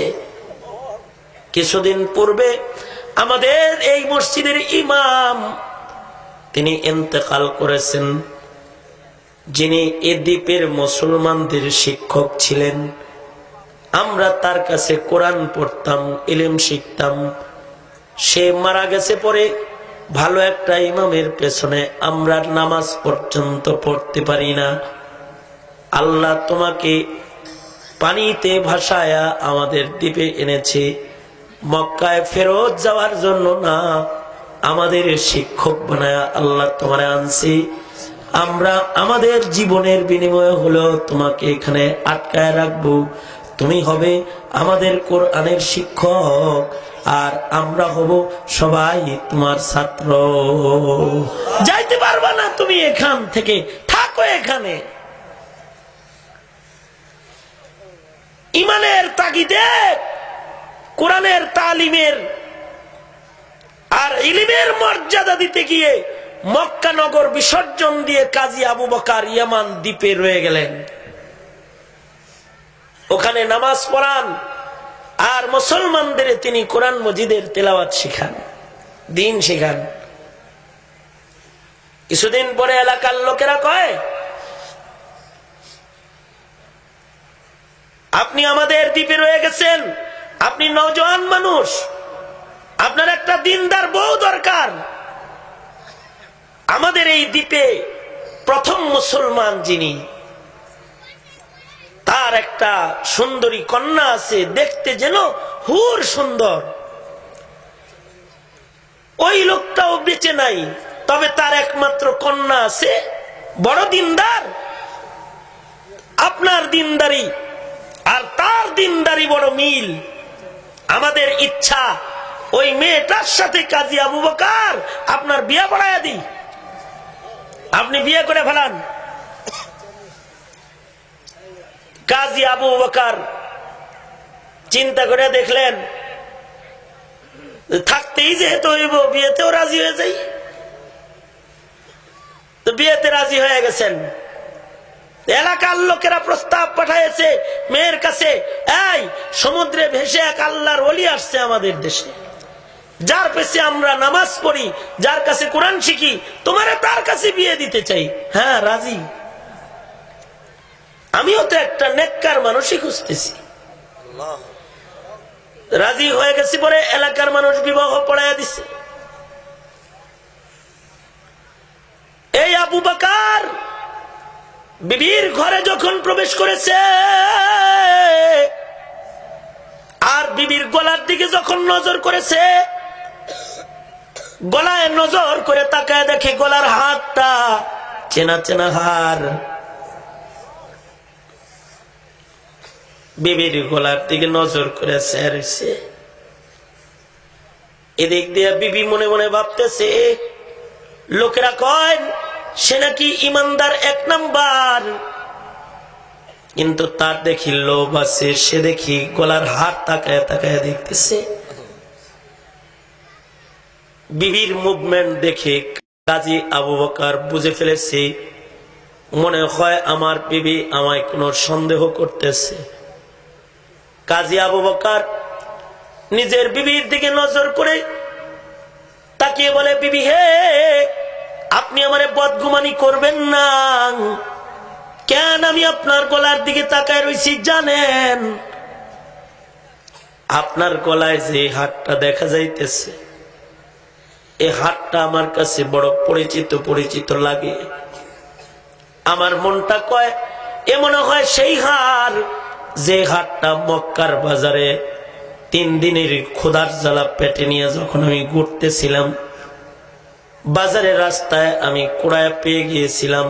কিছুদিন পূর্বে আমাদের এই মসজিদের ইমাম তিনি ইন্তেকাল করেছেন, যিনি এ দ্বীপের মুসলমানদের শিক্ষক ছিলেন। আমরা তার কাছে কোরআন পড়তাম, ইলম শিখতাম। সে মারা গেছে পরে ভালো একটা ইমামের পেছনে আমরা নামাজ পর্যন্ত পড়তে পারি না। আল্লাহ তোমাকে পানিতে ভাসায়া আমাদের দ্বীপে এনেছে, মক্কায় ফেরত যাওয়ার জন্য না, আমাদের শিক্ষক বানায়া আল্লাহ তোমারে আনছে। আমরা আমাদের জীবনের বিনিময়ে হলো তোমাকে এখানে আটকায় রাখবো। তুমি হবে আমাদের কোরআনের শিক্ষক, আর আমরা হব সবাই তোমার ছাত্র। যাইতে পারবা না তুমি এখান থেকে, থাকো এখানে। ইমানের তাগিদে কোরআনের তালিমের আর ইলমের মর্যাদা দিতে গিয়ে মক্কা নগর বিসর্জন দিয়ে কাজী আবু বকর ইয়ামান দ্বীপে রয়ে গেলেন। ওখানে নামাজ পড়ান আর মুসলমানদের তিনি কোরআন মজিদের তেলাওয়াত শিখান, দিন শিখান। কিছুদিন পরে এলাকার লোকেরা কয়, আপনি আমাদের দ্বীপে রয়ে গেছেন, আপনি নওজোয়ান মানুষ, আপনার একটা দিনদার বউ দরকার। আমাদের এই দ্বীপে প্রথম মুসলমান যিনি, তার একটা সুন্দরী কন্যা আছে, দেখতে যেন হুর সুন্দর। ওই লোকটাও বেঁচে নাই, তবে তার একমাত্র কন্যা আছে, বড় দিনদার। আপনার দিনদারি আর তার দিনদারি বড় মিল। আমাদের ইচ্ছা ওই মেয়েটার সাথে কাজী আবু বকর আপনার বিয়ে পড়াইয়া দিই, আপনি বিয়ে করে ফেলান। কাজী আবু বকর চিন্তা করে দেখলেন, থাকতেই যেহেতু হইব, বিয়েতেও রাজি হয়ে যাই। তো বিয়েতে রাজি হয়ে গেছেন। এলাকার লোকেরা প্রস্তাব পাঠাইছে মেয়ের কাছে, এই সমুদ্রে ভেসে এক আল্লাহর ওলি আসছে আমাদের দেশে, যার পেছে আমরা নামাজ পড়ি, যার কাছে কোরআন শিখি, তোমারে তার কাছে বিয়ে দিতে চাই। হ্যাঁ, রাজি। আমিও তো একটা নেককার মানুষই খুঁজতেছি। রাজি হয়ে গেছি। পরে এলাকার মানুষ বিবাহ পড়াইয়া দিছে। এই আবু বকর বিবির ঘরে যখন প্রবেশ করেছে আর বিবির গলার দিকে যখন নজর করেছে, গলায় নজর করে তাকায় দেখে গলার হাতটা চেনা চেনা হার। বিবির গলার দিকে নজর করে রয়েছে। এদিক দিয়ে বিবি মনে মনে ভাবতেছে, লোকেরা কয় সে নাকি ইমানদার এক নাম্বার, কিন্তু তার দেখি লোভ আছে। সে দেখি গলার হাত তাকায় তাকায় দেখতেছে। বিবির মুভমেন্ট দেখে কাজী আবু বকর বুঝে ফেলেছে, মনে হয় আমার বিবি আমায় কোন সন্দেহ করতেছে। কাজী আবু বকর নিজের বিবির দিকে নজর করে তাকিয়ে বলে, বিবি হে, আপনি আমারে বদগুমানি করবেন না। কেন আমি আপনার গলার দিকে তাকায় রয়েছি জানেন? আপনার গলায় যে হাতটা দেখা যাইতেছে, এই হাতটা আমার কাছে বড় পরিচিত পরিচিত লাগে। আমার মনটা কয় এ মনে হয় সেই হার, যে হাতটা মক্কার বাজারে 3 দিনের ক্ষুধার জ্বালা পেটে নিয়ে যখন আমি ঘুরতেছিলাম, বাজারের রাস্তায় আমি কুড়ায় পেয়ে গিয়েছিলাম।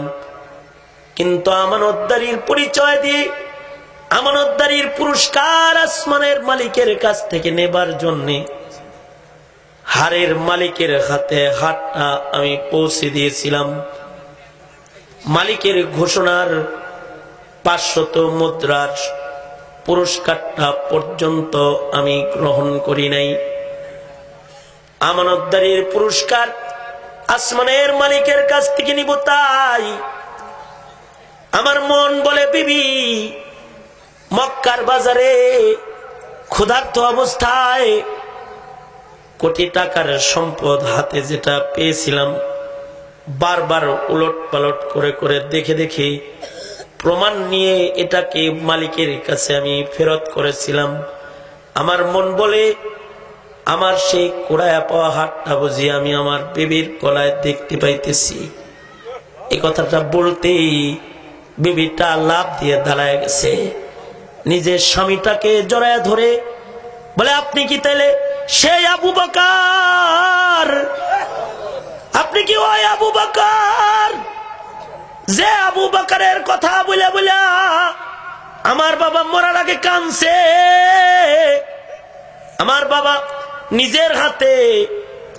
কিন্তু আমানতদারির পরিচয় দিয়ে আমানতদারির পুরস্কার আসমানের মালিকের কাছ থেকে নেবার জন্য হারের মালিকের হাতে হাতটা আমি পৌঁছে দিয়েছিলাম। মালিকের ঘোষণার 500 মুদ্রার পুরস্কারটা পর্যন্ত আমি গ্রহণ করি নাই। আমানতদারির পুরস্কার আসমানের মালিকের কাছ থেকে নিব, তাই আমার মন বলে, বিবি মক্কার বাজারে ক্ষুধার্ত অবস্থায় কোটি টাকার সম্পদ হাতে যেটা পেয়েছিলাম, বারবার উলট পালট করে করে দেখে দেখে প্রমাণ নিয়ে এটাকে মালিকের কাছে আমি ফেরত করেছিলাম। আমার মন বলে, আমার সেই কুড়ায়া পাওয়া হাতটা বুঝি আমি আমার বিবির গলায় দেখতে পাইতেছি। এই কথাটা বলতেই বিবিটা লাফ দিয়ে দাঁড়ায় গেছে, নিজের স্বামীটাকে জড়ায় ধরে বলে, আপনি কি তাইলে সেই আবু বকর? আপনি কি ওই আবু বকর যে আবু বকরের কথা বলে বলে আমার বাবা মরার আগে কাঁদছে। আমার বাবা নিজের হাতে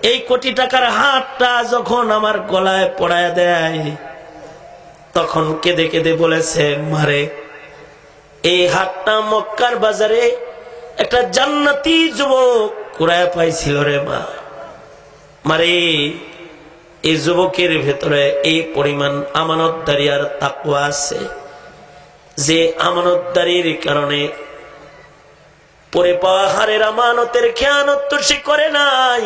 এই কোটি টাকার হাতটা যখন আমার গলায় পড়ায় দেয়, তখন কেঁদে কেঁদে বলেছে, মারে এই হাতটা মক্কার বাজারে একটা জান্নাতি যুবক কুড়ায় পাইছিল রে মা। মারে এই যুবকের ভেতরে এই পরিমাণ আমানতদারি আর তাকওয়া আছে, যে আমানতদারির কারণে পরে পাওয়া হারের আমানতের খেয়ানত তো সে করে নাই,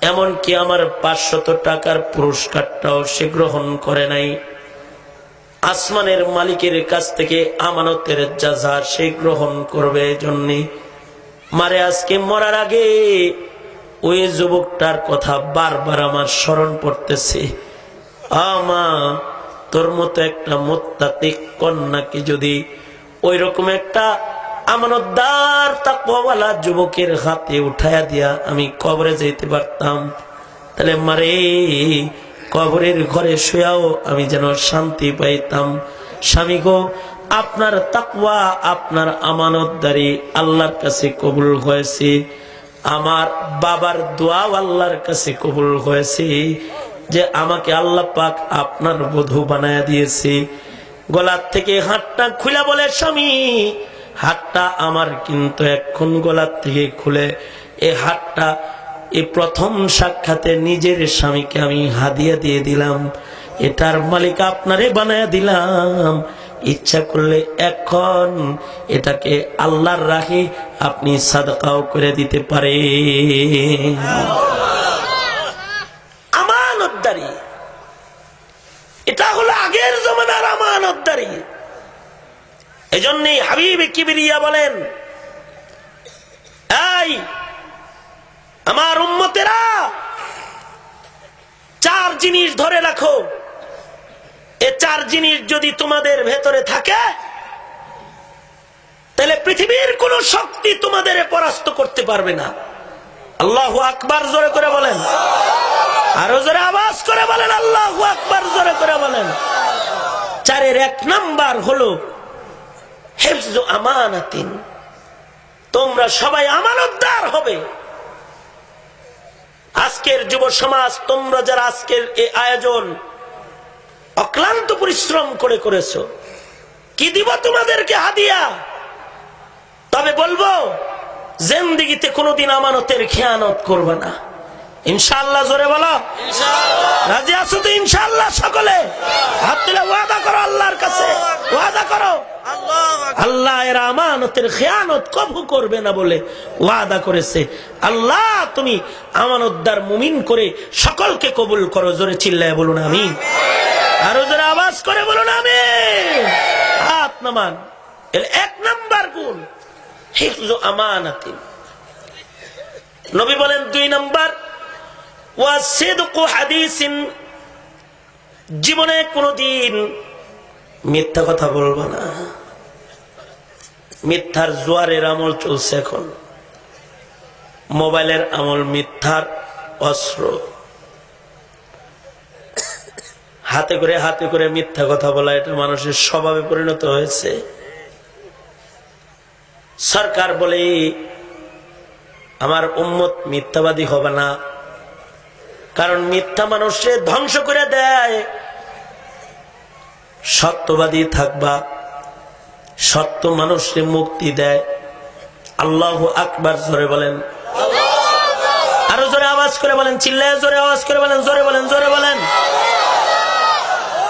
এমনকি আমার 500 টাকার পুরস্কারটাও সে গ্রহণ করে নাই। আসমানের মালিকের কাছ থেকে আমানতের জাযা সে গ্রহণ করবে জন্য মারে আজকে মরার আগে ওই যুবকটার কথা বারবার আমার স্মরণ পড়তেছে। আমা তোর মতো একটা মুত্তাকি কন্যাকে যদি ওই রকম একটা আমানতদার তাকওয়াওয়ালা যুবকের হাতে উঠায়া দিয়া আমি কবরে যেতে পারতাম, তাহলে মারে কবরের ঘরে শুয়াও আমি যেন শান্তি পাইতাম। স্বামী গো, আপনার তাকওয়া আপনার আমানতদারি আল্লাহর কাছে কবুল হয়েছে, আমার বাবার দোয়াও আল্লাহর কাছে কবুল হয়েছে যে আমাকে আল্লাহ পাক আপনার বধূ বানায়া দিয়েছে। গলার থেকে হাতটা খুলে বলে, স্বামী হাতটা আমার কিন্তু এখন গলার থেকে খুলে এই হাতটা এই প্রথম সাক্ষাতে নিজের স্বামীকে আমি হাদিয়া দিয়ে দিলাম, এটার মালিক আপনারে বানায়া দিলাম। ইচ্ছা করলে এখন এটাকে আল্লাহর রাহে আপনি সাদকাও করে দিতে পারে। আমানতদারি, এটা হলো আগের জমানার আমানতদারি। এজন্যই হাবিব কিবরিয়া বলেন, এই আমার উম্মতেরা 4 জিনিস ধরে রাখো, এই 4 জিনিস যদি তোমাদের ভেতরে থাকে তাহলে পৃথিবীর কোন শক্তি তোমাদের পরাস্ত করতে পারবে না। আল্লাহু আকবার জোরে করে বলেন, আরো জোরে আওয়াজ করে বলেন আল্লাহু আকবার জোরে করে বলেন। 4-এর 1 নাম্বার হলো হিফজু আমানাতিন, তোমরা সবাই আমানতদার হবে। আজকের যুব সমাজ, তোমরা যারা আজকের এই আয়োজন অক্লান্ত পরিশ্রম করে করেছো, কি দিব তোমাদেরকে হাদিয়া? তবে বলবো জিন্দেগিতে কোনোদিন আমানতের খেয়ানত করবে না, ইনশাআল্লাহ। জোরে বলো রাজি আছো তো ইনশাআল্লাহ? সকলে হাত তুলে ওয়াদা করো আল্লাহর কাছে, ওয়াদা করো আল্লাহ এর আমানতের খেয়ানত কবু করবে না বলে ওয়াদা করেছে। আল্লাহ তুমি আমানতদার মুমিন করে সকলকে কবুল করো। জোরে চিল্লায় বলুন আমিন, আরো জোরে আওয়াজ করে বলুন আমিন। হাত নামান। এর 1 নাম্বার গুণ হিফজু আমানাতিন। নবী বলেন 2 নাম্বার ওয়াসিদকু হাদিসিন, জীবনে কোনদিন মিথ্যা কথা বলবো না। মিথ্যার জোয়ারের আমল চলছে এখন, মোবাইলের আমল মিথ্যার অস্ত্র। হাতে করে মিথ্যা কথা বলা এটা মানুষের স্বভাবে পরিণত হয়েছে। সরকার বলে আমার উম্মত মিথ্যাবাদী হবে না, কারণ মিথ্যা মানুষকে ধ্বংস করে দেয়। সত্যবাদী থাকবা, সত্য মানুষকে মুক্তি দেয়। আল্লাহু আকবার জোরে বলেন, আরো জোরে আওয়াজ করে বলেন, চিল্লায় জোরে আওয়াজ করে বলেন, জোরে বলেন, জোরে বলেন।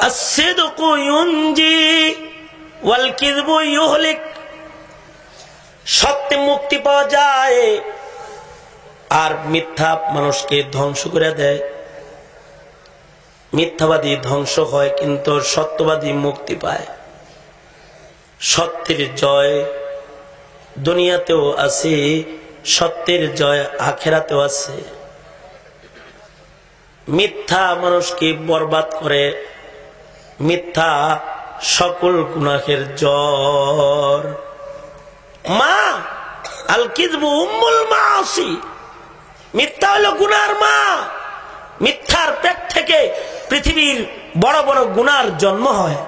আসসিদকু ইউনজি ওয়াল কিযবু ইউহলিক, সত্যে মুক্তি পাওয়া যায় আর মিথ্যা মানুষকে ধ্বংস করে দেয়। মিথ্যাবাদী ধ্বংস হয় কিন্তু সত্যবাদী মুক্তি পায়। সত্যের জয় দুনিয়াতেও আছে, সত্যের জয় আখিরাতেও আছে। মিথ্যা মানুষকে বরবাদ করে, মিথ্যা সকল গুনাহের জ্বর। মা আল কিযবু উম্মুল মাআসি, মিথ্যা হলো গুনার মা। মিথ্যার পেট থেকে পৃথিবীর বড় বড় গুনার জন্ম হয়।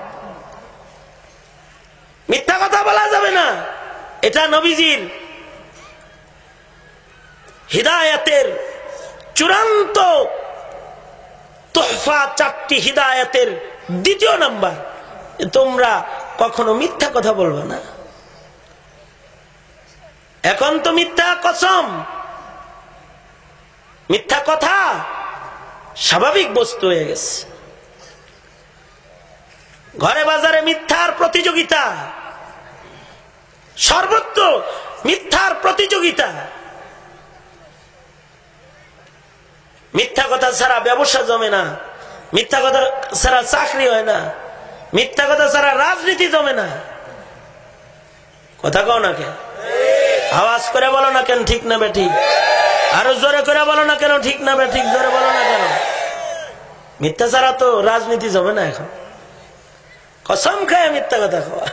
মিথ্যা কথা বলা যাবে না, এটা নবীজির হিদায়াতের চূড়ান্ত তোহফা, 4টি হিদায়াতের 2য় নাম্বার, তোমরা কখনো মিথ্যা কথা বলবে না। এখন তো মিথ্যা কসম, মিথ্যা কথা স্বাভাবিক বস্তু হয়ে গেছে। ঘরে বাজারে মিথ্যার প্রতিযোগিতা, সর্বত্র মিথ্যার প্রতিযোগিতা। মিথ্যা কথা ছাড়া ব্যবসা জমে না, মিথ্যা কথা ছাড়া চাকরি হয় না, মিথ্যা কথা ছাড়া রাজনীতি জমে না। কথা কও না কেন? আওয়াজ করে বলো না কেন ঠিক না বেঠিক? আরো জোরে করে বলো না কেন ঠিক না বেঠিক? জোরে বলো না কেন? মিথ্যা ছাড়া তো রাজনীতি জমে না। এখন কসম খায় মিথ্যা কথা খাওয়া।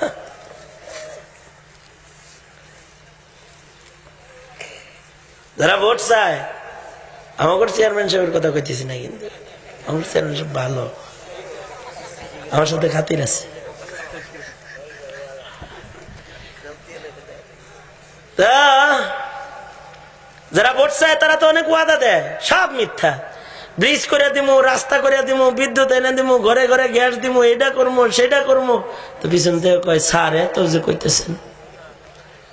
যারা ভোট চায়, আমাকে চেয়ারম্যান সাহেবের কথা কইতেছি না, কিন্তু আমার চেয়ারম্যান সাহেব ভালো, আমার সাথে খাতির আছে। যারা ভোট চায় তারা তো অনেক ওয়াদা দেয়, সব মিথ্যা। ব্রিজ করে দিমু, রাস্তা করে দিমু, বিদ্যুৎ এনে দিমু, ঘরে ঘরে গ্যাস দিমু, এটা করবো সেটা করবো। তো পিছন থেকে কয় স্যার এত যে কইতেছেন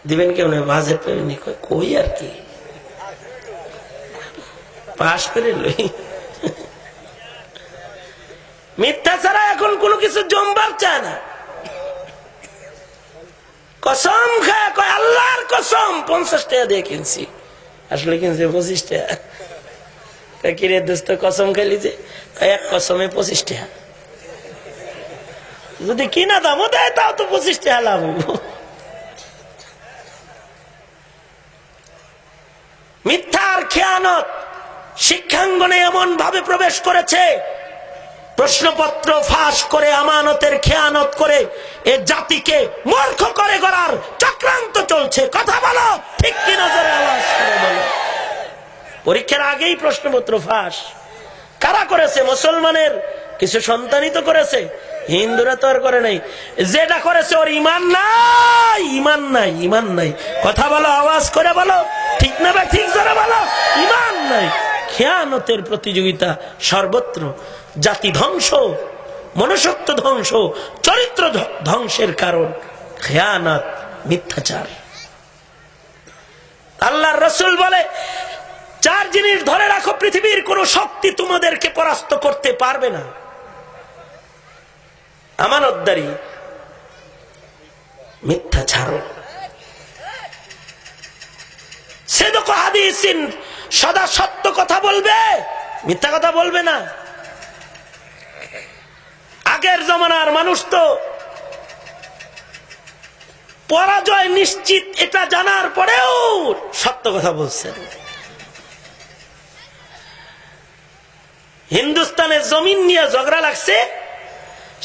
দিবেন কেউ নয়, বাজেট পাবেনি। কই আর কি, পাশ করে লই। মিথ্যা ছাড়া এখন কোনো কিছু জমবার চায় না। কসম খায় কয় আল্লাহর কসম 50 টাকা দিয়ে কিনছি, আসলে কিনছে 25 টাকা। কিরে দোস্ত কসম খাইলি যে? এক কসমে 25 টাকা। যদি কিনা দামও দেয় তাও তো 25 টাকা লাভ হইব। মিথ্যার খেয়ানত শিক্ষাঙ্গনে এমন ভাবে প্রবেশ করেছে, প্রশ্নপত্র ফাঁস করে আমানতের খেয়ানত করে এ জাতিকে মূর্খ করে গড়ার চক্রান্ত চলছে। কথা বলো ঠিক কিনা? জোরে আওয়াজ করে বলো। পরীক্ষার আগেই প্রশ্নপত্র ফাঁস কারা করেছে? মুসলমানের কিছু সন্তানই তো করেছে, হিন্দুরা তো আর করে নাই। যেটা করেছে ওর ইমান নাই, ইমান নাই, ইমান নাই। কথা বলো, আওয়াজ করে বলো ঠিক না বা ঠিক? জোরে বলো। ইমান নাই। খেয়ানতের প্রতিযোগিতা সর্বত্র। জাতি ধ্বংস, মনুষ্যত্ব ধ্বংস, চরিত্র ধ্বংসের কারণ খেয়ানত, মিথ্যাচার। আল্লাহর রাসূল বলে 4 জিনিস ধরে রাখো, পৃথিবীর কোন শক্তি তোমাদেরকে পরাস্ত করতে পারবে না। আমানতদারি, মিথ্যাচার, সিদক হাদিসিন, সদা সত্য কথা বলবে, মিথ্যা কথা বলবে না। আগের জমানার মানুষ তো পরাজয় নিশ্চিত এটা জানার পরেও সত্য কথা বলছেন। হিন্দুস্তানের জমিন নিয়ে ঝগড়া লাগছে,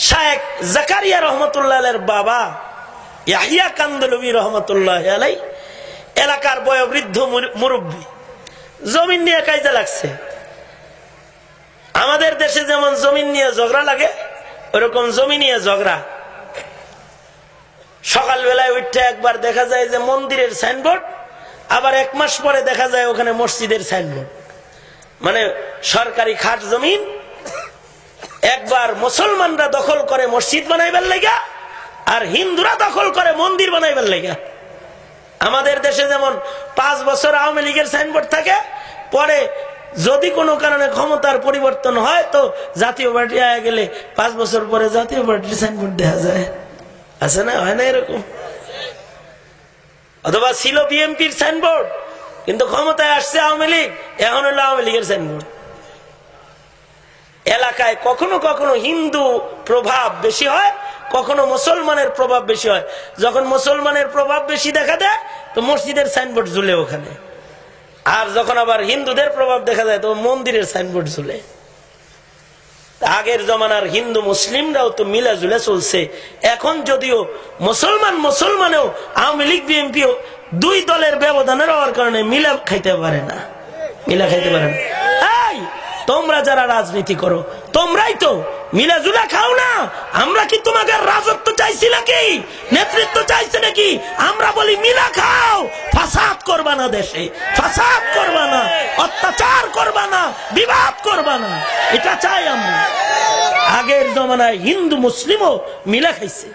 শায়েখ জাকারিয়া রহমতুল্লাহ আলাইহির বাবা ইয়াহিয়া কান্দলবি রহমতুল্লাহ আলাই, এলাকার বয়োবৃদ্ধ মুরব্বী, জমিন নিয়ে কায়দা লাগছে। আমাদের দেশে যেমন জমিন নিয়ে ঝগড়া লাগে, ওরকম জমি নিয়ে ঝগড়া। সকালবেলায় উঠে একবার দেখা যায় যে মন্দিরের সাইনবোর্ড, আবার 1 মাস পরে দেখা যায় ওখানে মসজিদের সাইনবোর্ড। মানে সরকারি খাস জমিন একবার মুসলমানরা দখল করে মসজিদ বানাইবার লাগা, আর হিন্দুরা দখল করে মন্দির বানাইবার লাগা। আমাদের দেশে যেমন 5 বছর আওয়ামী লীগের সাইনবোর্ড থাকে, পরে যদি কোনো কারণে ক্ষমতার পরিবর্তন হয় তো জাতীয় পার্টি আয়া গেলে 5 বছর পরে জাতীয় পার্টির সাইনবোর্ড দেখা যায়। আছে না? হয় না এরকম? অথবা ছিল বিএনপির সাইনবোর্ড, কিন্তু ক্ষমতায় আসছে আওয়ামী লীগ, এখন হলো আওয়ামী লীগের সাইনবোর্ড। এলাকায় কখনো কখনো হিন্দু প্রভাব বেশি হয়, কখনো মুসলমানের প্রভাব বেশি হয়। যখন মুসলমানের প্রভাব বেশি দেখা দেয় তো মসজিদের সাইনবোর্ড ঝুলে ওখানে, আর যখন আবার হিন্দুদের প্রভাব দেখা যায় তো মন্দিরের সাইনবোর্ড ঝুলে। আগের জমানার হিন্দু মুসলিমরাও তো মিলা ঝুলে চলছে। এখন যদিও মুসলমানেও আওয়ামী লীগ বিএনপিও 2 দলের ব্যবধানের হওয়ার কারণে মিলা খাইতে পারে না, মিলা খাইতে পারে না। এই তোমরা যারা রাজনীতি করো, তোমরাই তো মিলাজুলা খাও না। আমরা কি তোমাদের রাজত্ব চাইছি নাকি, নেতৃত্ব চাইছে নাকি? আমরা বলি মিলা খাও, ফাসাদ করবা না, দেশে ফাসাদ করবা না, অত্যাচার করবা না, বিবাদ করবা না, এটা চাই আমরা। আগের জমানায় হিন্দু মুসলিমও মিলা খাইছে,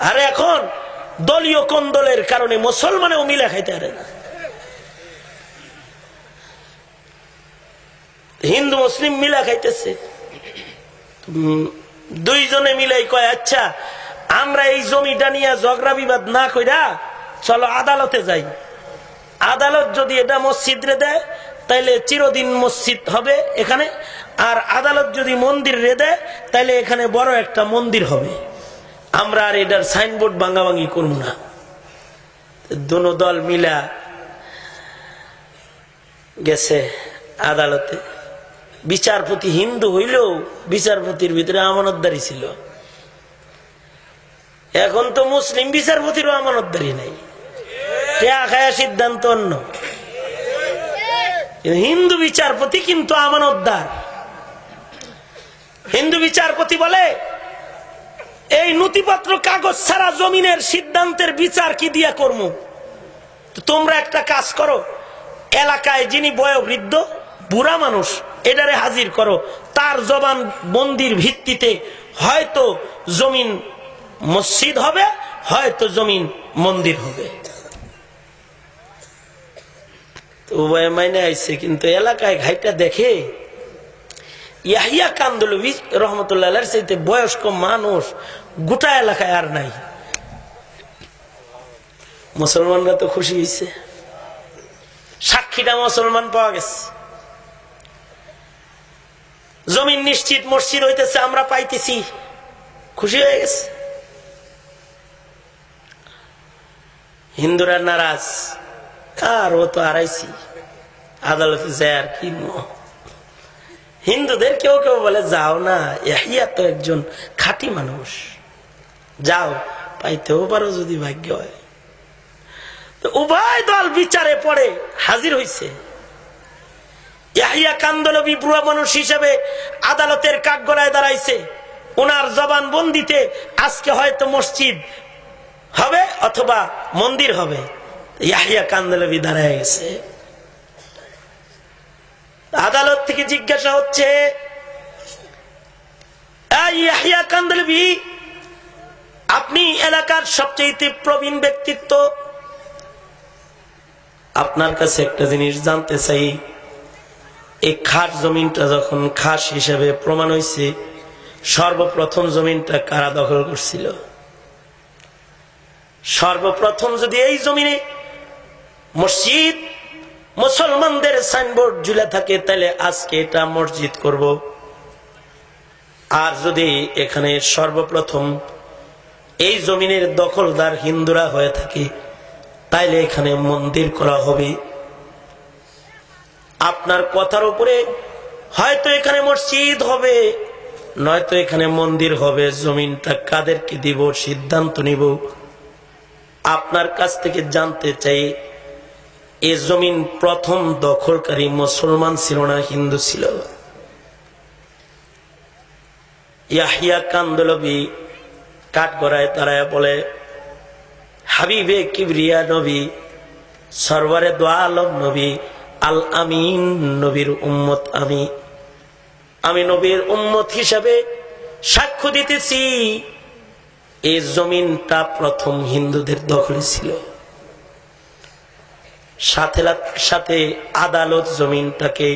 আর এখন দলীয় কোন্দলের কারণে মুসলমানেও মিলা খাইতে পারে না। হিন্দু মুসলিম মিলা খাইতেছে, দুইজনে মিলাই কয় আচ্ছা আমরা এই জমিটা নিয়ে ঝগড়া বিবাদ না কইরা চলো আদালতে যাই। আদালত যদি এটা মসজিদ রে দেয় তাইলে চিরদিন মসজিদ হবে এখানে, আর আদালত যদি মন্দির রে দেয় তাইলে এখানে বড় একটা মন্দির হবে। আমরা আর এটার সাইনবোর্ড ভাঙাভাঙি করব না। দুনো দল মিলা গেছে আদালতে। বিচারপতি হিন্দু হইলেও বিচারপতির ভিতরে আমানতদারি ছিল। এখন তো মুসলিম বিচারপতিরও আমানতদারি নাই, সিদ্ধান্ত অন্য। হিন্দু বিচারপতি কিন্তু আমানতদার। হিন্দু বিচারপতি বলে এই নথিপত্র কাগজ ছাড়া জমিনের সিদ্ধান্তের বিচার কি দিয়া করবো? তোমরা একটা কাজ করো, এলাকায় যিনি বয়োবৃদ্ধ বুড়া মানুষ এটারে হাজির করো, তার জবান বন্দির ভিত্তিতে হয়তো জমিন মসজিদ হবে, হয়তো জমিন মন্দির হবে। উভয় মাইনে আইছে, কিন্তু এলাকায় ঘাইটা দেখে ইয়াহিয়া কান্দলবি রহমতুল্লাহ চাইতে বয়স্ক মানুষ গোটা এলাকায় আর নাই। মুসলমানরা তো খুশি হয়েছে, সাক্ষীটা মুসলমান পাওয়া গেছে, জমিন নিশ্চিত, মসজিদ হইতেছে, আমরা পাইতেছি, খুশি হয়ে গেছে। হিন্দুরা নারাজ, আর ও তো হারাইছি, আদালতে যায় আর কি। হিন্দুদের কেউ কেউ বলে যাও না, ইয়াহিয়া তো একজন খাঁটি মানুষ, যাও, পাইতেও পারো যদি ভাগ্য হয়। তো উভয় দল বিচারে পড়ে হাজির হইছে। ইয়াহিয়া কান্দলবি বুড়া মানুষ হিসেবে আদালতের কাঠগড়ায় দাঁড়াইছে। ওনার জবান বন্দিতে আজকে হয়তো মসজিদ হবে অথবা মন্দির হবে। ইয়াহিয়া কান্দলবি দাঁড়ায় গেছে। আদালত থেকে জিজ্ঞাসা হচ্ছে, ইয়াহিয়া কান্দলবি, আপনি এলাকার সবচেয়ে প্রবীণ ব্যক্তিত্ব, আপনার কাছে একটা জিনিস জানতে চাই। এই খাস জমিনটা যখন খাস হিসেবে প্রমাণ হয়েছে, সর্বপ্রথম জমিনটা কারা দখল করছিল? সর্বপ্রথম যদি এই জমিনে মসজিদ, মুসলমানদের সাইনবোর্ড ঝুলে থাকে, তাহলে আজকে এটা মসজিদ করব। আর যদি এখানে সর্বপ্রথম এই জমিনের দখলদার হিন্দুরা হয়ে থাকে, তাইলে এখানে মন্দির করা হবে। আপনার কথার উপরে হয়তো এখানে মসজিদ হবে, নয়তো এখানে মন্দির হবে। জমিনটা কাদেরকে দিব সিদ্ধান্ত নিব। আপনার কাছ থেকে জানতে চাই, এ জমিন প্রথম দখলকারী মুসলমান ছিল না হিন্দু ছিল? ইয়াহিয়া কান্দলবি কাঠগড়ায় দাঁড়ায় বলে, হাবিবে কিবরিয়া নবী, সরওয়ারে দো আলম নবী, আল আমিন নবীর উম্মত আমি নবীর উম্মত হিসাবে সাক্ষ্য দিতেছি, এই জমিনটা প্রথম হিন্দুদের দখলে ছিল। সাথে আদালত জমিনটাকে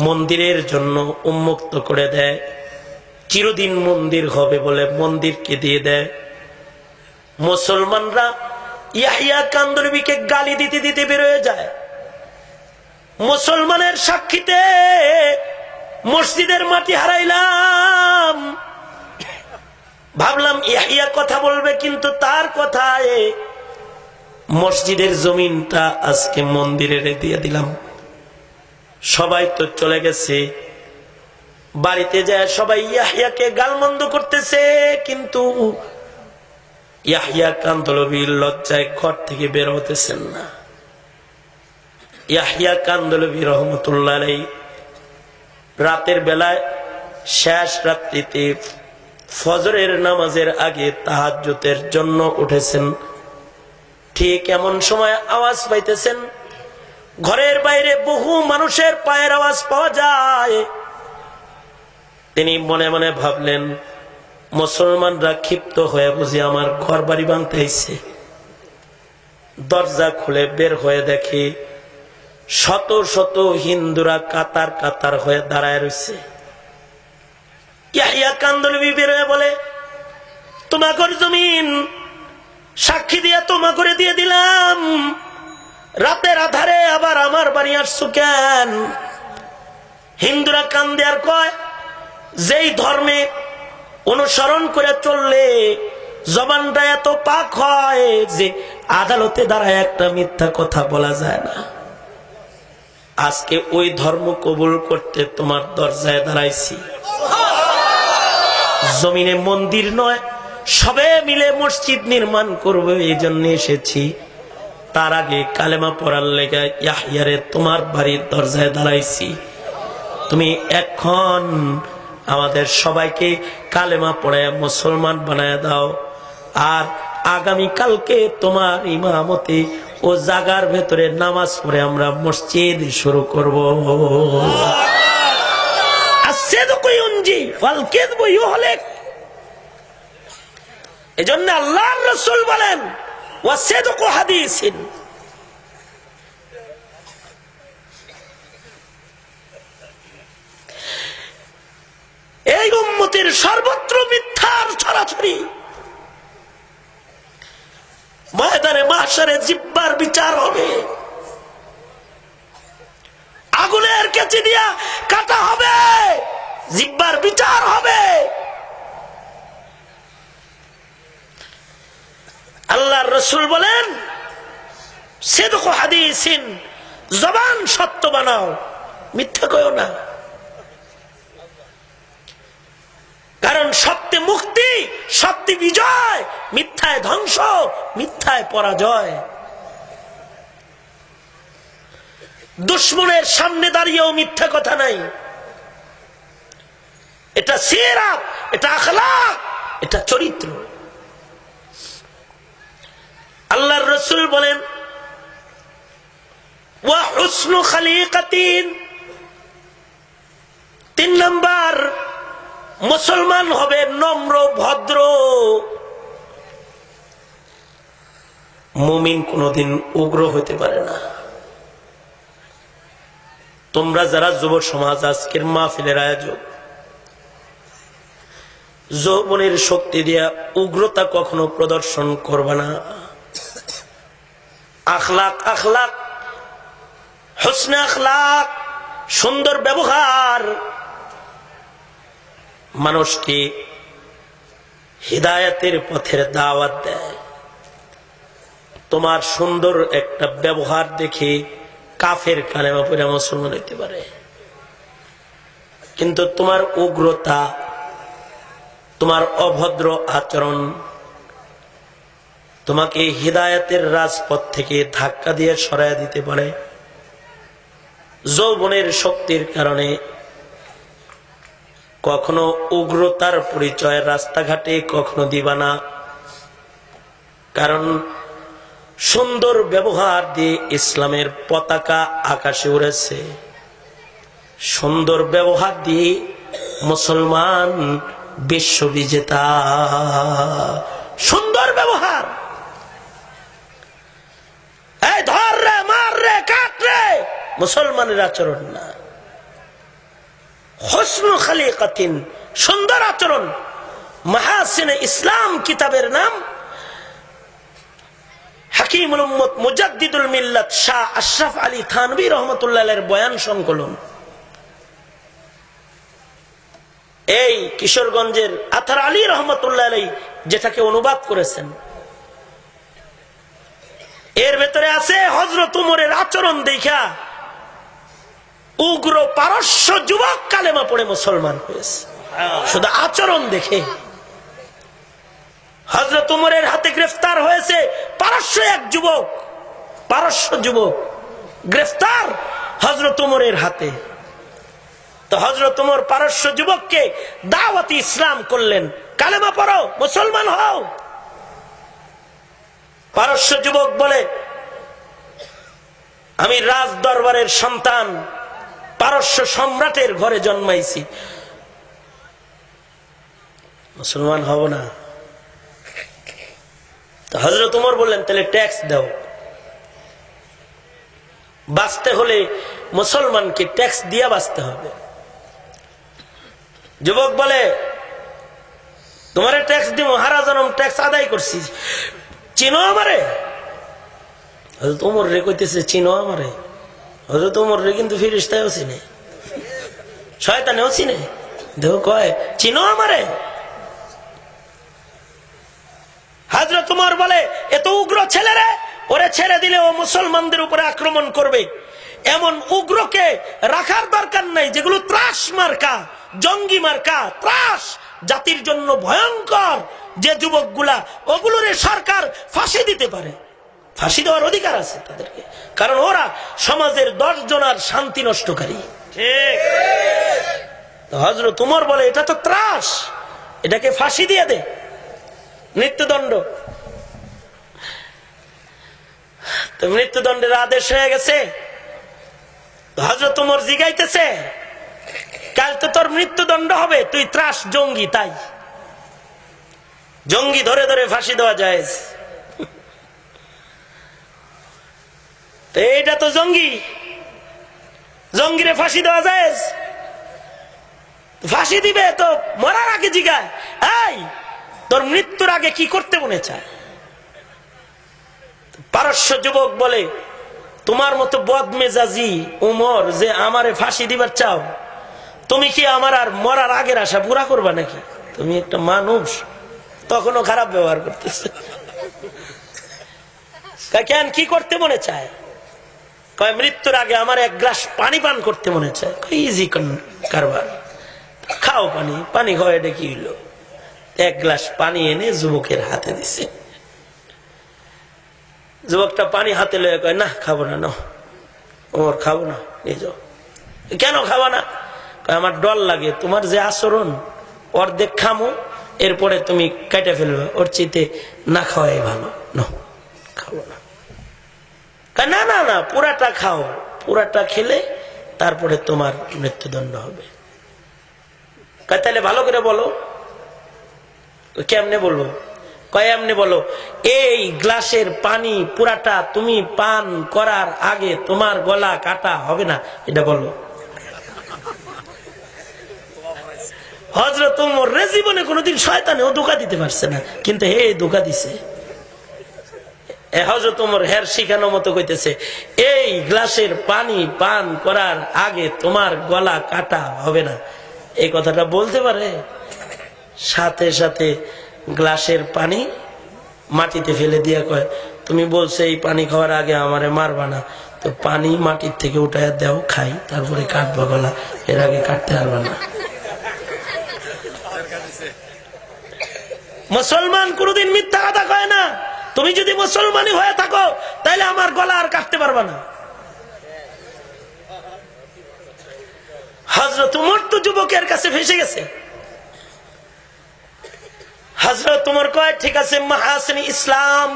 মন্দিরের জন্য উন্মুক্ত করে দেয়। চিরদিন মন্দির হবে বলে মন্দিরকে দিয়ে দেয়। মুসলমানরা ইয়াহিয়া কান্দলবিকে গালি দিতে দিতে বেরোয় যায়। মুসলমানের সাক্ষীতে মসজিদের মাটি হারাইলাম, ভাবলাম ইয়াহিয়া কথা বলবে, কিন্তু তার কথায় মসজিদের জমিনটা আজকে মন্দিরে দিয়ে দিলাম। সবাই তো চলে গেছে, বাড়িতে যায় সবাই ইয়াহিয়াকে গালমন্দ করতেছে, কিন্তু ইয়াহিয়া কান্দলবির লজ্জায় ঘর থেকে বের হতেছেন না। ইয়াহিয়া কান্দলবি রহমতুল্লাহ আলাইহি রাতের বেলায় শেষ রাত্রিতে ফজরের নামাজের আগে তাহাজ্জুদের জন্য উঠেছেন। ঠিক এমন সময় আওয়াজ পাইতেছেন, ঘরের বাইরে বহু মানুষের পায়ের আওয়াজ পাওয়া যায়। তিনি মনে মনে ভাবলেন, মুসলমানরা ক্ষিপ্ত হয়ে বুঝি আমার ঘর বাড়ি ভাঙতে আইছে। দরজা খুলে বের হয়ে দেখে শত শত হিন্দুরা কাতার কাতার হয়ে দাঁড়ায় রয়েছে। ইয়াহিয়া কান্দলবি বের হয়ে বলে, তোমাগর জমিন সাক্ষী দিয়া তোমা করে দিয়ে দিলাম, রাতের আধারে আবার আমার বাড়ি আসছো কেন? হিন্দুরা কান্দে আর কয়, যেই ধর্মে অনুসরণ করে চললে জবানটা এত পাক হয় যে আদালতে দাঁড়ায় একটা মিথ্যা কথা বলা যায় না। আজকে ওই ধর্ম কবুল করতে তোমার দরজায় দাঁড়াইছি। জমিনে মন্দির নয়, সবে মিলে মসজিদ নির্মাণ করবে, এই জন্য এসেছি। তার আগে কালেমা পড়ার লেগে ইয়াহিয়ারে তোমার বাড়ির দরজায় দাঁড়াইছি। তুমি এখন আমাদের সবাইকে কালেমা পড়ায় মুসলমান বানায় দাও, আর আগামী কালকে তোমার ইমামতি ও জাগার ভেতরে নামাজ পড়ে আমরা মসজিদ শুরু করব। এজন্য আল্লাহর রাসূল বলেন, ওয়াসিদকু হাদিসিন, এই উম্মতের সর্বত্র মিথ্যার ছড়াছড়ি। ময়দানে মাহশারে জিহ্বার বিচার হবে, আগুনের কেচি দিয়া কাটা হবে, জিহ্বার বিচার হবে। আল্লাহর রাসূল বলেন, সিদকু হাদিসিন, জবান সত্য বানাও, মিথ্যা কইও না। কারণ সত্যে মুক্তি, সত্যে বিজয়, মিথ্যায় ধ্বংস, মিথ্যায় পরাজয়। দুশ্মনের সামনে দাঁড়িয়েও মিথ্যা কথা নাই। এটা সিরাত, এটা আখলাক, এটা চরিত্র। আল্লাহর রাসূল বলেন, ওয়া হুসনু খালিকাতিন, 3 নাম্বার, মুসলমান হবে নম্র ভদ্র। মুমিন কোনদিন উগ্র হতে পারে না। তোমরা যারা যুব সমাজ, আজকের মাহফিলের আয়োজক, যৌবনের শক্তি দিয়া উগ্রতা কখনো প্রদর্শন করবে না। আখলাক, আখলাক, হুসনে আখলাক, সুন্দর ব্যবহার মানুষকে হিদায়াতের পথের দাওয়াত দেয়। তোমার সুন্দর একটা ব্যবহার দেখে কাফের কালেমা পড়ে মুসলমান হইতে পারে, কিন্তু তোমার উগ্রতা, তোমার অভদ্র আচরণ তোমাকে হিদায়াতের রাজপথ থেকে ধাক্কা দিয়ে সরাইয়া দিতে পারে। যৌবনের শক্তির কারণে কখনো উগ্রতার পরিচয় রাস্তাঘাটে কখনো দিবা না। কারণ সুন্দর ব্যবহার দিয়ে ইসলামের পতাকা আকাশে উড়েছে। সুন্দর ব্যবহার দিয়ে মুসলমান বিশ্ববিজেতা। সুন্দর ব্যবহার, এই ধর রে, মার রে, কাট রে, মুসলমানের আচরণ না। হুসনু খালিকাতিন, সুন্দর আচরণ। মাহাসিনে ইসলাম কিতাবের নাম হাকিমুল উম্মত মুজাদ্দিদুল মিল্লাত শাহ আশরাফ আলী থানভী রহমাতুল্লাহ আলাইহির বয়ান সংকলন। এই কিশোরগঞ্জের আথার আলী রহমাতুল্লাহ আলাইহি যেটাকে অনুবাদ করেছেন, এর ভেতরে আছে হযরত উমরের আচরণ দেখা উগ্র পারস্য যুবক কালেমা পড়ে মুসলমান হয়েছে, শুধু আচরণ দেখে। হযরত উমরের হাতে গ্রেফতার হয়েছে পারস্য এক যুবক, পারস্য যুবক গ্রেফতার হযরত উমরের হাতে। তো হযরত ওমর পারস্য যুবককে দাওয়াতি ইসলাম করলেন, কালেমা পড়ো, মুসলমান হও। পারস্য যুবক বলে, আমি রাজ দরবারের সন্তান, পারস্য সম্রাটের ঘরে জন্মাইছি, মুসলমান হব না। তো হযরত ওমর বললেন, তাহলে ট্যাক্স দাও, বাঁচতে হলে মুসলমানকে ট্যাক্স দিয়ে বাঁচতে হবে। যুবক বলে, তোমারে ট্যাক্স দিব, হারা জনম ট্যাক্স আদায় করছি, চিনো আমারে? হযরত ওমর রে কইতেছে, চিনো আমারে? হযরত ওমর রে কিন্তু ফেরেশতাও চিনে, শয়তানেও চিনে। দেখো কয়, চিনো আমারে? হযরত ওমর বলে, এত উগ্র ছেলে রে, ওরে ছেড়ে দিলে ও মুসলমানদের উপরে আক্রমণ করবে। এমন উগ্রকে রাখার দরকার নাই, যেগুলো ত্রাস মার্কা, জঙ্গি মার্কা, ত্রাস, জাতির জন্য ভয়ঙ্কর যে যুবকগুলা, ওগুলোরে সরকার ফাঁসি দিতে পারে, ফাঁসি দেওয়ার অধিকার আছে তাদেরকে, কারণ ওরা সমাজের 10 জনের শান্তি নষ্টকারী। ঠিক। হযরত ওমর বলে, এটা তো ত্রাস, এটাকে ফাঁসি দিয়ে দে, মৃত্যুদণ্ড। তো মৃত্যুদণ্ডের আদেশ হয়ে গেছে। হযরত ওমর জিগাইতেছে, কাল তো তোর মৃত্যুদণ্ড হবে, তুই ত্রাস জঙ্গি, তাই জঙ্গি ধরে ধরে ফাঁসি দেওয়া যায়। তো এইটা তো জঙ্গি, জঙ্গিরে ফাঁসি দেওয়া যায়? ফাঁসি দিবে তো মরার আগে জিগায়, এই তোর মৃত্যুর আগে কি করতে মনে চায়? পারস্য যুবক বলে, তোমার মতো বদমেজাজি উমর যে আমারে ফাঁসি দিবার চাও, তুমি কি আমার আর মরার আগের আশা পুরা করবা নাকি? তুমি একটা মানুষ, তখনও খারাপ ব্যবহার করতেছে। কেন, কি করতে মনে চায়? কয়, মৃত্যুর আগে আমার 1 গ্লাস পানি পান করতে মনে চায়। ইজি কারবার, খাও পানি। পানি খাওয়া, এটা কি হইল? 1 গ্লাস পানি এনে যুবকের হাতে দিছে। যুবকটা পানি হাতে লয়ে কয়, না খাবো না, ওর খাবো না। নিজ, কেন খাবো না? আমার ডর লাগে, তোমার যে আচরণ, অর্ধেক খামো, এরপরে তুমি কেটে ফেলবে, ওর চিতে না খাওয়াই ভালো, খাবো না। না না না, পুরাটা খাও, পুরাটা খেলে তারপরে তোমার মৃত্যুদণ্ড হবে। তাহলে ভালো করে বলো। কেমনে বলবো? কয়, এমনি বলো, এই গ্লাসের পানি পুরাটা তুমি পান করার আগে তোমার গলা কাটা হবে না, এটা বলো। হযরত ওমর রে জীবনে কোনোদিন শয়তানেও ধোঁকা দিতে পারছে না, কিন্তু হে ধোঁকা দিছে। হযরত ওমর হের শিখানো মতো কইতেছে, এই গ্লাসের পানি পান করার আগে তোমার গলা কাটা হবে না, এই কথাটা বলতে পারে? সাথে সাথে গ্লাসের পানি মাটিতে ফেলে দিয়া কয়, তুমি বলছো এই পানি খাওয়ার আগে আমারে মারবা না, তো পানি মাটির থেকে উঠাইয়া দাও, খাই, তারপরে কাটবা গলা, এর আগে কাটতে পারবা না। মুসলমান কোনদিন মিথ্যা কথা কয় না। তুমি যদি মুসলমানই হয়ে থাকো, তাহলে আমার গলা আর কাটতে পারবা না। হযরত ওমর তো যুবকের কাছে ফেসে গেছে। হযরত ওমর কয়, ঠিক আছে, মাহাসিন ইসলাম,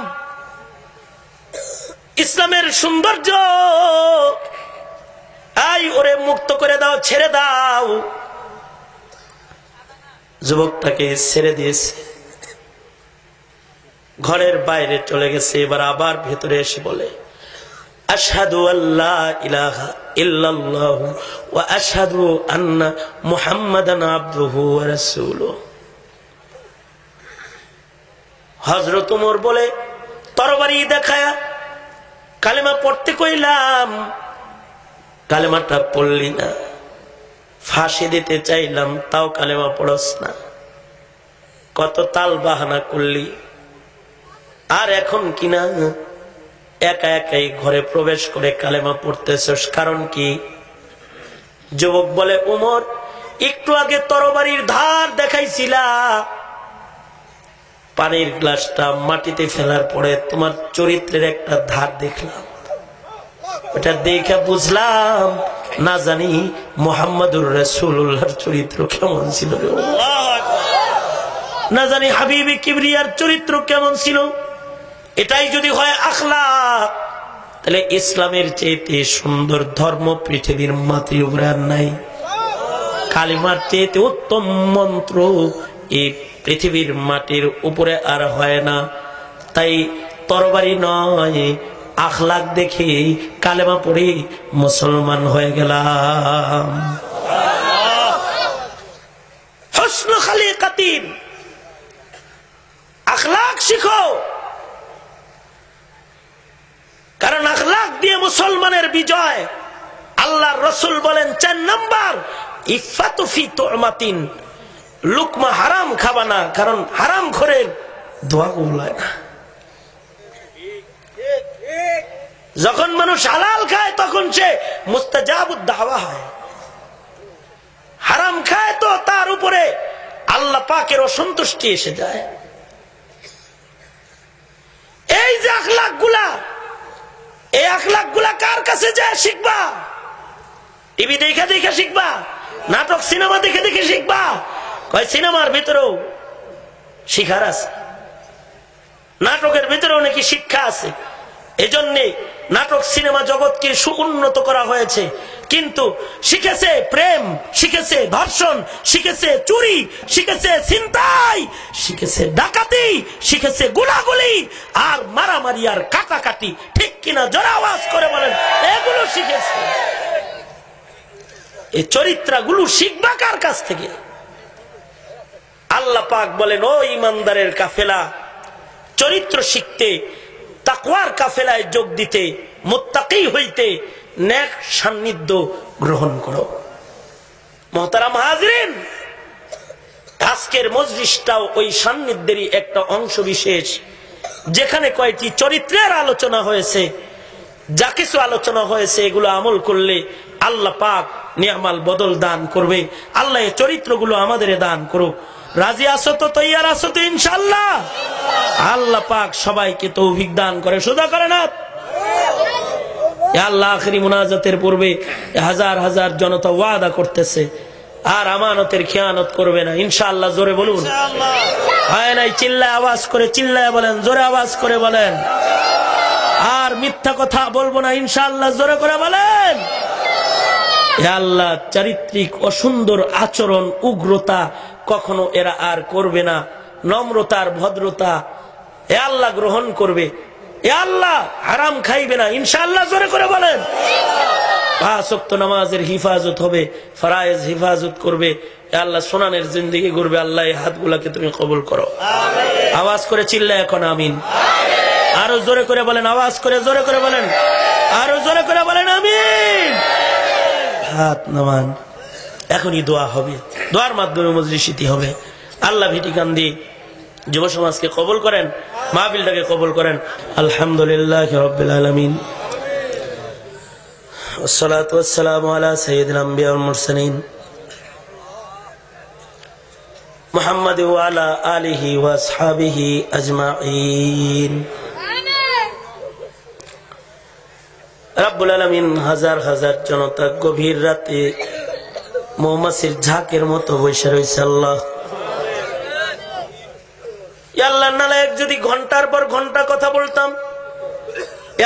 ইসলামের সৌন্দর্য, আই ওরে মুক্ত করে দাও, ছেড়ে দাও। যুবকটাকে ছেড়ে দিয়েছে, ঘরের বাইরে চলে গেছে। এবার আবার ভেতরে এসে বলে, আশহাদু আল্লা ইলাহা ইল্লাল্লাহু ওয়া আশহাদু আন্না মুহাম্মাদান আবদুহু ওয়া রাসূলুহু। হযরত ওমর বলে, তরবারি দেখায়া কালেমা পড়তে কইলাম, কালেমাটা পড়লি না, ফাঁসি দিতে চাইলাম, তাও কালেমা পড়স না, কত তাল বাহানা করলি, আর এখন কিনা একা একাই ঘরে প্রবেশ করে কালেমা পড়তেছস, কারণ কি? যুবক বলে, ওমর, একটু আগে তরবারির ধার দেখাইছিলা, পানির গ্লাসটা মাটিতে ফেলার পরে তোমার চরিত্রের একটা ধার দেখলাম, ওটা দেখে বুঝলাম না জানি মুহাম্মাদুর রাসূলুল্লাহর চরিত্র কেমন ছিল রে, না জানি হাবিবে কিবরিয়ার চরিত্র কেমন ছিল। এটাই যদি হয় আখলাক, তাহলে ইসলামের চাইতে সুন্দর ধর্ম পৃথিবীর মাটির উপরে আর নাই। কালিমার চাইতে উত্তম মন্ত্র এই পৃথিবীর মাটির উপরে আর হয় না। তাই তরবারি নয়, আখলাক দেখে কালেমা পড়ে মুসলমান হয়ে গেলাম। হুসন খালিকাতিন, আখলাক শিখো, কারণ আখলাক দিয়ে মুসলমানের বিজয়। আল্লাহর রাসূল বলেন 4 নাম্বার, ইফাতু ফি তুমাতিন, লুকমা হারাম খাবা না, কারণ হারাম খোরের দোয়া কবুল হয় না। যখন মানুষ হালাল খায় তখন সে মুস্তাজাবুদ দাওয়া হয়। হারাম খায় তো তার উপরে আল্লাহ পাকের অসন্তুষ্টি এসে যায়। এই যে আখলাক গুলা, এই আখলাক গুলা কার কাছে যায় শিখবা? টিভি দেখে দেখে শিখবা? নাটক সিনেমা দেখে দেখে শিখবা? কয় সিনেমার ভিতরেও শিখার আছে, নাটকের ভিতরেও নাকি শিক্ষা আছে। এজন্যে নাটক সিনেমা জগৎকে সুউন্নত করা হয়েছে। কিন্তু শিখেছে প্রেম, শিখেছে ধর্ষণ, শিখেছে চুরি, শিখেছে ছিনতাই, শিখেছে ডাকাতি, শিখেছে গুলাগুলি আর মারামারি আর কাটাকাটি। ঠিক কিনা? জোরে আওয়াজ করে বলেন। এগুলো শিখেছে। এই চরিত্রগুলো শিখবা কার কাছ থেকে? আল্লাহ পাক বলেন, ও ইমানদারের কাফেলা, চরিত্র শিখতে, তাকওয়ার কাফেলায় যোগ দিতে, মুত্তাকি হইতে নেক সান্নিধ্য গ্রহণ করো। মুহতারাম হাজিরিন, আজকের মজলিসটাও ওই সান্নিধ্যেরই একটা অংশ বিশেষ, যেখানে কয়েকটি চরিত্রের আলোচনা হয়েছে। যা কিছু আলোচনা হয়েছে এগুলো আমল করলে আল্লাহ পাক নিয়ামাল বদল দান করবে। আল্লাহ এই চরিত্রগুলো আমাদের দান করুক। রাজি আছো তো? তৈয়ার আছো তো ইনশাআল্লাহ? আল্লাহ পাক সবাইকে তৌফিক দান করে। সোজা করে না আল্লাহ। আখেরি মুনাজাতের পূর্বে হাজার হাজার জনতা ওয়াদা করতেছে আর আমানতের খেয়ানত করবে না ইনশাআল্লাহ। জোরে বলুন। হয় নাই? চিল্লায় আওয়াজ করে চিল্লায় বলেন, জোরে আওয়াজ করে বলেন। আর মিথ্যা কথা বলবো না ইনশাআল্লাহ। জোরে করে বলেন। আল্লাহ চারিত্রিক অসুন্দর আচরণ, উগ্রতা কখনো এরা আর করবে না। নম্রতার ভদ্রতা এ আল্লাহ গ্রহণ করবে। এ আল্লাহ হারাম খাইবে না ইনশাআল্লাহ। জোরে করে বলেন। 5 ওয়াক্ত নামাজের হিফাজত হবে, ফরায়েজ হিফাজত করবে। এ আল্লাহ সোনানের জিন্দেগি করবে। আল্লাহ এই হাতগুলাকে তুমি কবুল করো। আওয়াজ করে চিল্লায় এখন আমিন। আরো জোরে করে বলেন, আওয়াজ করে জোরে করে বলেন, আরো জোরে করে বলেন আমিন। হাত নামান। এখনই দোয়া হবে, দোয়ার মাধ্যমে মজলিসিতি হবে। আল্লাহ ভীতি কান্দি যুব সমাজকে কবুল করেন, মাহফিলটাকে কবুল করেন। আলহামদুলিল্লাহ রাব্বিল আলামিন, والصلاة والسلام على سيد الأنبياء والمرسلين محمد وعلى آله وأصحابه أجمعين। রব্বুল আলামিন হাজার হাজার জনতা গভীর রাতে মৌমাছির ঝাঁকের মতো বসে রয়েছে। আল্লাহ আল্লাহ নালায়েক যদি ঘন্টার পর ঘন্টা কথা বলতাম,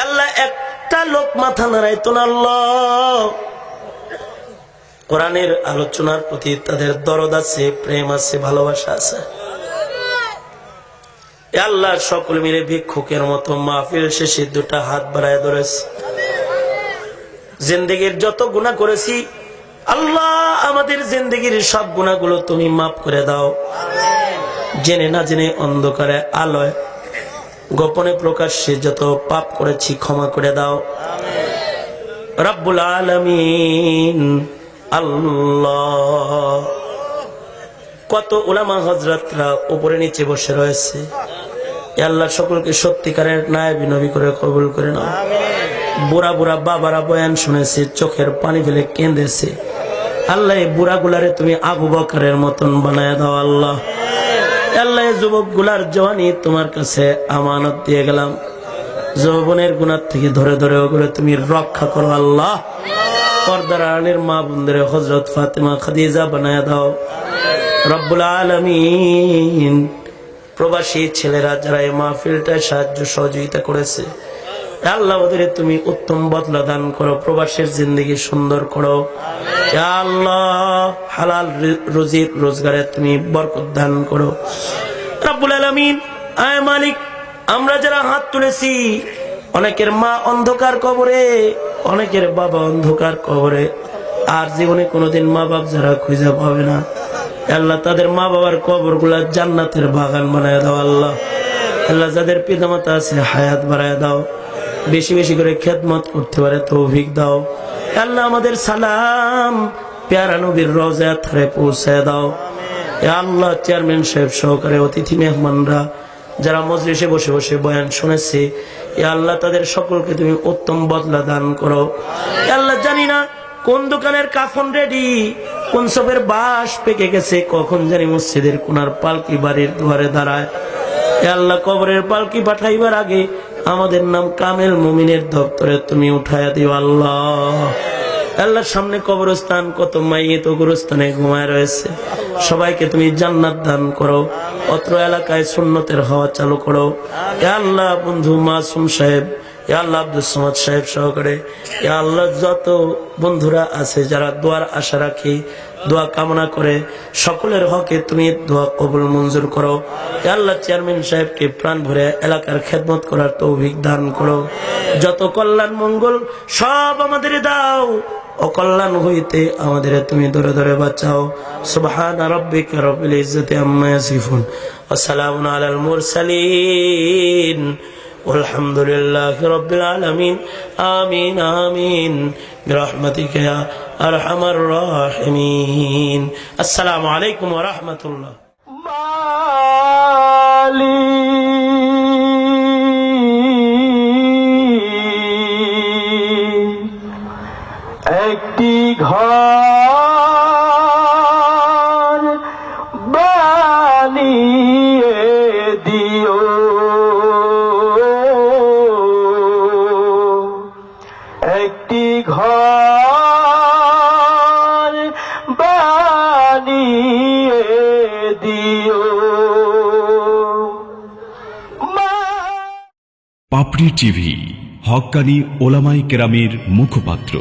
আল্লাহ একটা লোক মাথা নাড়াইতো না। আল্লাহ কোরআনের আলোচনার প্রতি তাদের দরদ আছে, প্রেম আছে, ভালোবাসা আছে। আল্লাহ সকল মিলে ভিক্ষুকের মতো মাহফিল শেষে 2টা হাত বাড়ায় ধরেছে। জিন্দেগির যত গুনাহ করেছি আল্লাহ, আমাদের জিন্দেগির সব গুনাহগুলো তুমি মাফ করে দাও। জেনে না জেনে, অন্ধকারে আলোয়, গোপনে প্রকাশ্যে যত পাপ করেছি ক্ষমা করে দাও রব্বুল আলামিন। আল্লাহ কত উলামা হযরতরা উপরে নিচে বসে রয়েছে, আল্লাহ সকলকে সত্যিকারের নায়েবী নবী করে কবুল করে নাও। বুড়া বুড়া বাবারা বয়ান শুনেছে, চোখের পানি ফেলে কেঁদেছে। আল্লাহ এই বুড়া গুলারে তুমি আবু বকরের মতন বানায় দাও। আল্লাহ আল্লাহ যুবক গুলার জওয়ানি তোমার কাছে আমানত দিয়ে গেলাম। যৌবনের গুনাহ থেকে ধরে ধরে ওগুলো তুমি রক্ষা করো। আল্লাহ পর্দার আড়ালের মা বোনদের হযরত ফাতেমা খাদিজা বানায়া দাও রব্বুল আলামিন। প্রবাসী ছেলেরা যারা এই মাহফিলটায় সাহায্য সহযোগিতা করেছে, আল্লাহ ওদের তুমি উত্তম বদলা দান করো, প্রবাসের জিন্দগি সুন্দর করো। ইয়া আল্লাহ হালাল রুজি রোজগারে তুমি বরকত দান করো রব্বুল আলামিন। আয় মালিক, আমরা যারা হাত তুলেছি, অনেকের মা অন্ধকার কবরে, অনেকের বাবা অন্ধকার কবরে, আর জীবনে কোনোদিন মা বাপ যারা খুঁজে পাবে না, আল্লাহ তাদের মা বাবার কবর গুলা জান্নাতের বাগান বানায় দাও আল্লাহ। আল্লাহ যাদের পিতামাতা আছে হায়াত বাড়ায় দাও, বেশি বেশি করে খেদমত করতে পারে তৌফিক দাও আল্লাহ। আমাদের সালাম প্যারা নবীর রওজা থারে পৌঁছায় দাও আল্লাহ। চেয়ারম্যান সাহেব সহকারে অতিথি মেহমানরা যারা মজলিসে বসে বসে বয়ান শুনেছে, আল্লাহ তাদের সকলকে তুমি উত্তম বদলা দান করো আল্লাহ। জানি না কোন দোকানের কাফন রেডি, কোন সবের বাঁশ পেকে গেছে, কখন জানি মসজিদের কোনার পালকি বাড়ির দুয়ারে দাঁড়ায়। আল্লাহ কবরের পালকি পাঠাইবার আগে আমাদের নাম কামেল মুমিনের দপ্তরে তুমি উঠায়া দিও আল্লাহ। আল্লাহর সামনে কবরস্থান, কত মাইয়িত কবরস্থানে ঘুমায় রয়েছে, সবাইকে তুমি জান্নাত দান করো। অত্র এলাকায় সুন্নতের হাওয়া চালু করো আল্লাহ। বন্ধু মাসুম সাহেব, আল্লাহ আব্দুল সামাদ সাহেব সহকারে আল্লাহ যত বন্ধুরা আছে যারা দোয়ার আশা রাখি, দোয়া কামনা করে, সকলের হকে তুমি দোয়া কবুল মঞ্জুর করো আল্লাহ। চেয়ারম্যান সাহেবকে প্রাণ ভরে এলাকার খেদমত করার তৌফিক দান করো। যত কল্যাণ মঙ্গল সব আমাদের দাও, অকল্যাণ হইতে আমাদের তুমি ধরে ধরে বাঁচাও। সুবহানা রাব্বিকা রাব্বিল ইজ্জাতি আম্মা ইয়াসিফুন ওয়া সালামুন আলাল মুরসালিন والحمد لله رب العالمين آمين آمين برحمتك يا أرحم الراحمين السلام عليكم ورحمة الله একটি ঘর বানিয়ে দিও, একটি ঘর বানিয়ে দিও। পাপড়ি টিভি, হক্কানি ওলামায়ে কেরামের মুখপাত্র।